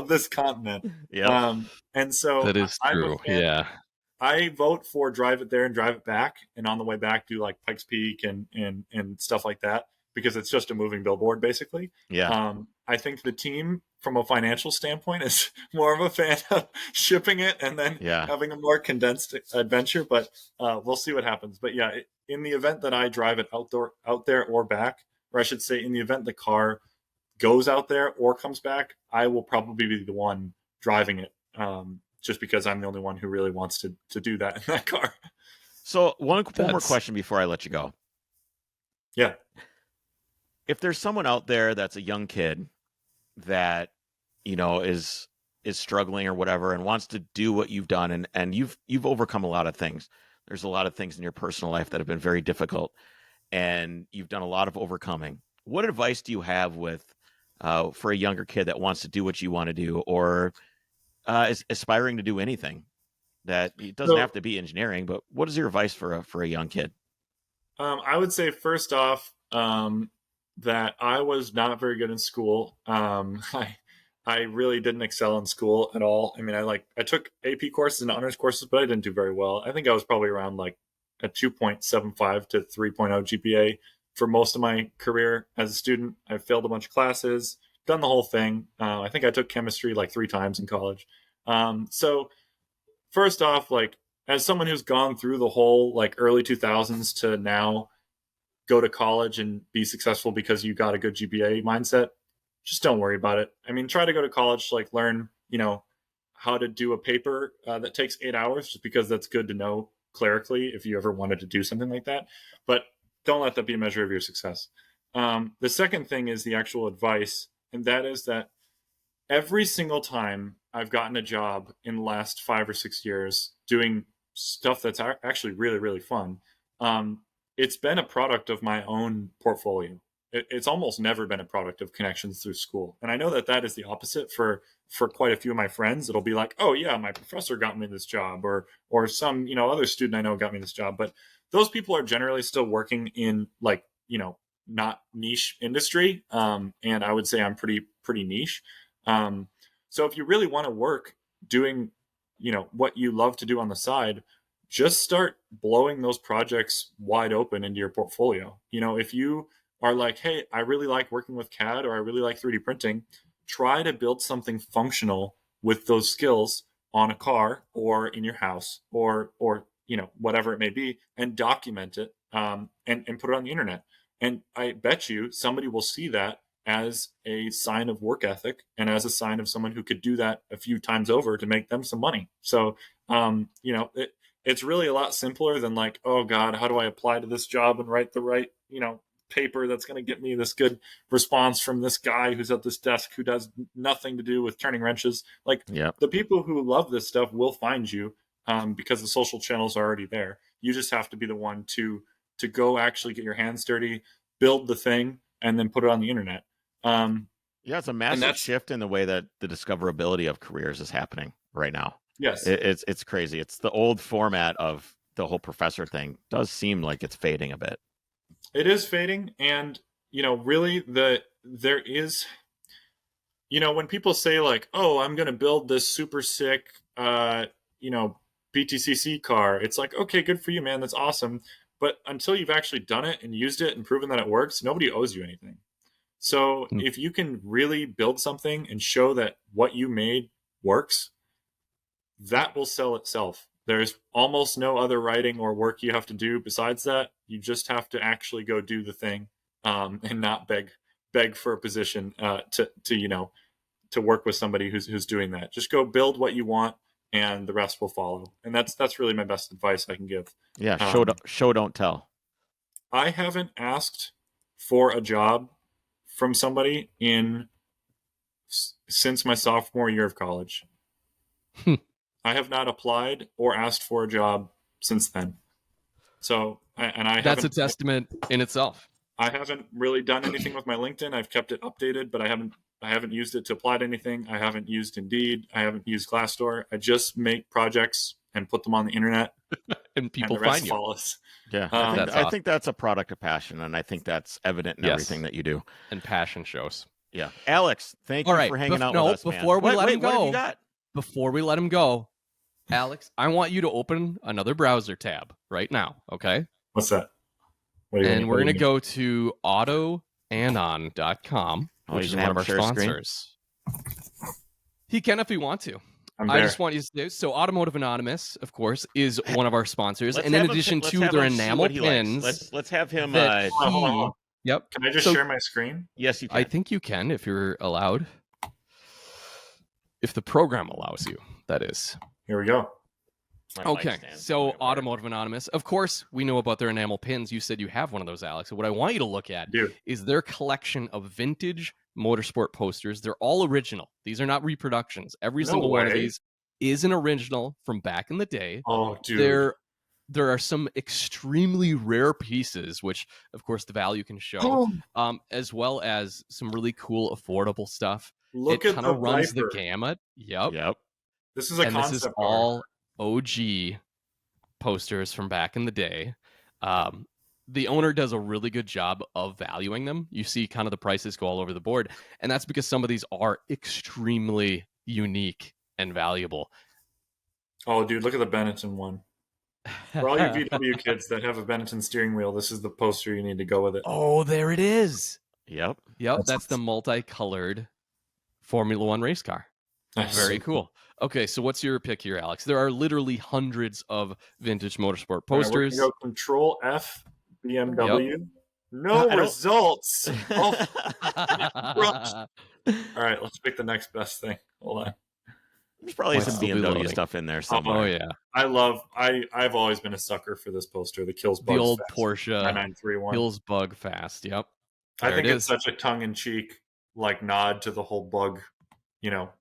this continent. Yeah, And so That is I'm a true. fan. Yeah. I vote for drive it there and drive it back, and on the way back do like Pikes Peak and stuff like that, because it's just a moving billboard basically. yeah. I think the team, from a financial standpoint, is more of a fan of shipping it and then Yeah. having a more condensed adventure. But we'll see what happens. But yeah, in the event that I drive it out there or back, or I should say, in the event the car goes out there or comes back, I will probably be the one driving it. Just because I'm the only one who really wants to do that in that car. So one more That's- question before I let you go. Yeah. If there's someone out there that's a young kid that is struggling or whatever and wants to do what you've done, and you've overcome a lot of things. There's a lot of things in your personal life that have been very difficult, and you've done a lot of overcoming. What advice do you have for a younger kid that wants to do what you want to do, or is aspiring to do anything? That it doesn't have to be engineering, but what is your advice for a young kid? I would say first off, that I was not very good in school. I really didn't excel in school at all. I mean, I took AP courses and honors courses, but I didn't do very well. I think I was probably around like a 2.75 to 3.0 GPA for most of my career as a student. I failed a bunch of classes, done the whole thing. I think I took chemistry like 3 times in college. So first off, like, as someone who's gone through the whole like early 2000s to now go to college and be successful because you got a good GPA mindset, just don't worry about it. I mean, try to go to college, like learn, how to do a paper that takes 8 hours, just because that's good to know clerically if you ever wanted to do something like that. But don't let that be a measure of your success. The second thing is the actual advice, and that is that every single time I've gotten a job in the last 5 or 6 years doing stuff that's actually really, really fun, it's been a product of my own portfolio. It's almost never been a product of connections through school. And I know that is the opposite for quite a few of my friends. It'll be like, oh yeah, my professor got me this job, or some, other student I know got me this job. But those people are generally still working in like, not niche industry. And I would say I'm pretty niche. So if you really want to work doing, what you love to do on the side, just start blowing those projects wide open into your portfolio. If you are like, hey, I really like working with CAD, or I really like 3D printing, try to build something functional with those skills on a car or in your house or whatever it may be, and document it, and put it on the internet. And I bet you somebody will see that as a sign of work ethic and as a sign of someone who could do that a few times over to make them some money. So, it's really a lot simpler than like, oh God, how do I apply to this job and write the right, paper that's going to get me this good response from this guy who's at this desk who does nothing to do with turning wrenches. Like, Yep. the people who love this stuff will find you, because the social channels are already there. You just have to be the one to go actually get your hands dirty, build the thing, and then put it on the internet. Yeah, it's a massive shift in the way that the discoverability of careers is happening right now. Yes. It's crazy. It's the old format of the whole professor thing does seem like it's fading a bit. It is fading, and really there is, when people say like, "Oh, I'm going to build this super sick BTCC car," it's like, okay, good for you, man. That's awesome. But until you've actually done it and used it and proven that it works, nobody owes you anything. So if you can really build something and show that what you made works, that will sell itself. There's almost no other writing or work you have to do besides that. You just have to actually go do the thing, and not beg for a position to work with somebody who's doing that. Just go build what you want, and the rest will follow. And that's really my best advice I can give. Yeah, show don't tell. I haven't asked for a job from somebody since my sophomore year of college. I have not applied or asked for a job since then. So, that's a testament in itself. I haven't really done anything with my LinkedIn. I've kept it updated, but I haven't used it to apply to anything. I haven't used Indeed. I haven't used Glassdoor. I just make projects and put them on the internet, and people and the rest find you. follows. Yeah, I think that's a product of passion, and I think that's evident in everything that you do. And passion shows. Yeah, Alex, thank you for hanging out with us, man. Before we let him go, what have you got? Before we let him go, Alex, I want you to open another browser tab right now. Okay. What's that? And we're gonna go to autoanon.com, which is one of our sponsors. He can if he wants to. I just want you to do so. Automotive Anonymous, of course, is one of our sponsors, and in addition to their enamel pins, let's have him. Hold on. Yep. Can I just share my screen? Yes, you can. I think you can if you're allowed. If the program allows you, that is. Here we go. Okay, so Automotive Anonymous. Of course, we know about their enamel pins. You said you have one of those, Alex. So what I want you to look at is their collection of vintage motorsport posters. They're all original. These are not reproductions. Every single one of these is an original from back in the day. Oh, dude. There are some extremely rare pieces, which, of course, the value can show, as well as some really cool, affordable stuff. Look it kind of runs the gamut. Yep. This is a concept. This is all OG posters from back in the day. The owner does a really good job of valuing them. You see kind of the prices go all over the board, and that's because some of these are extremely unique and valuable. Oh, dude, look at the Benetton one. For all you VW kids that have a Benetton steering wheel, this is the poster you need to go with it. Oh, there it is. Yep. That's the multicolored Formula One race car. Nice. Very cool. Okay, so what's your pick here, Alex? There are literally hundreds of vintage motorsport posters. Right, we're gonna go Control F, BMW. Yep. No results. All right, let's pick the next best thing. Hold on. There's probably some BMW stuff in there somewhere. Oh yeah. I've always been a sucker for this poster. The kills bugs. The old fast. Porsche 9931. kills bug fast. Yep. I think it's such a tongue-in-cheek nod to the whole bug,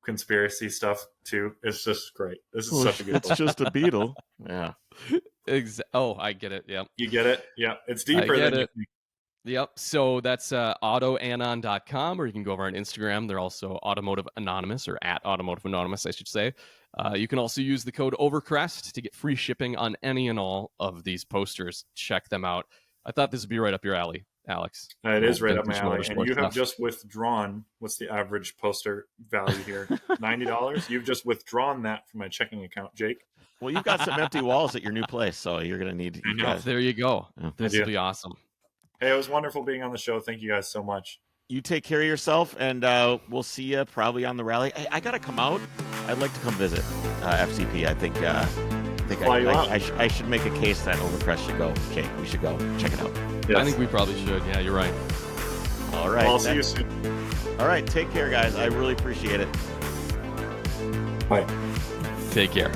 conspiracy stuff too. It's just great. This is such a good. It's just a beetle. Yeah. Oh, I get it. Yep. You get it? Yeah. It's deeper than you think. Yep. So that's autoanon.com, or you can go over on Instagram. They're also Automotive Anonymous, or at Automotive Anonymous, I should say. You can also use the code Overcrest to get free shipping on any and all of these posters. Check them out. I thought this would be right up your alley, Alex. It is right up my alley. And you have just withdrawn, what's the average poster value here? $90? You've just withdrawn that from my checking account, Jake. Well, you've got some empty walls at your new place, so you're going to need... There you go. Yeah. This will be awesome. Hey, it was wonderful being on the show. Thank you guys so much. You take care of yourself, and we'll see you probably on the rally. Hey, I got to come out. I'd like to come visit FCP. I think I should make a case that Overcrest should go. Jake, we should go. Check it out. Yes. I think we probably should. Yeah, you're right. All right. I'll see you soon. All right. Take care, guys. I really appreciate it. Bye. Take care.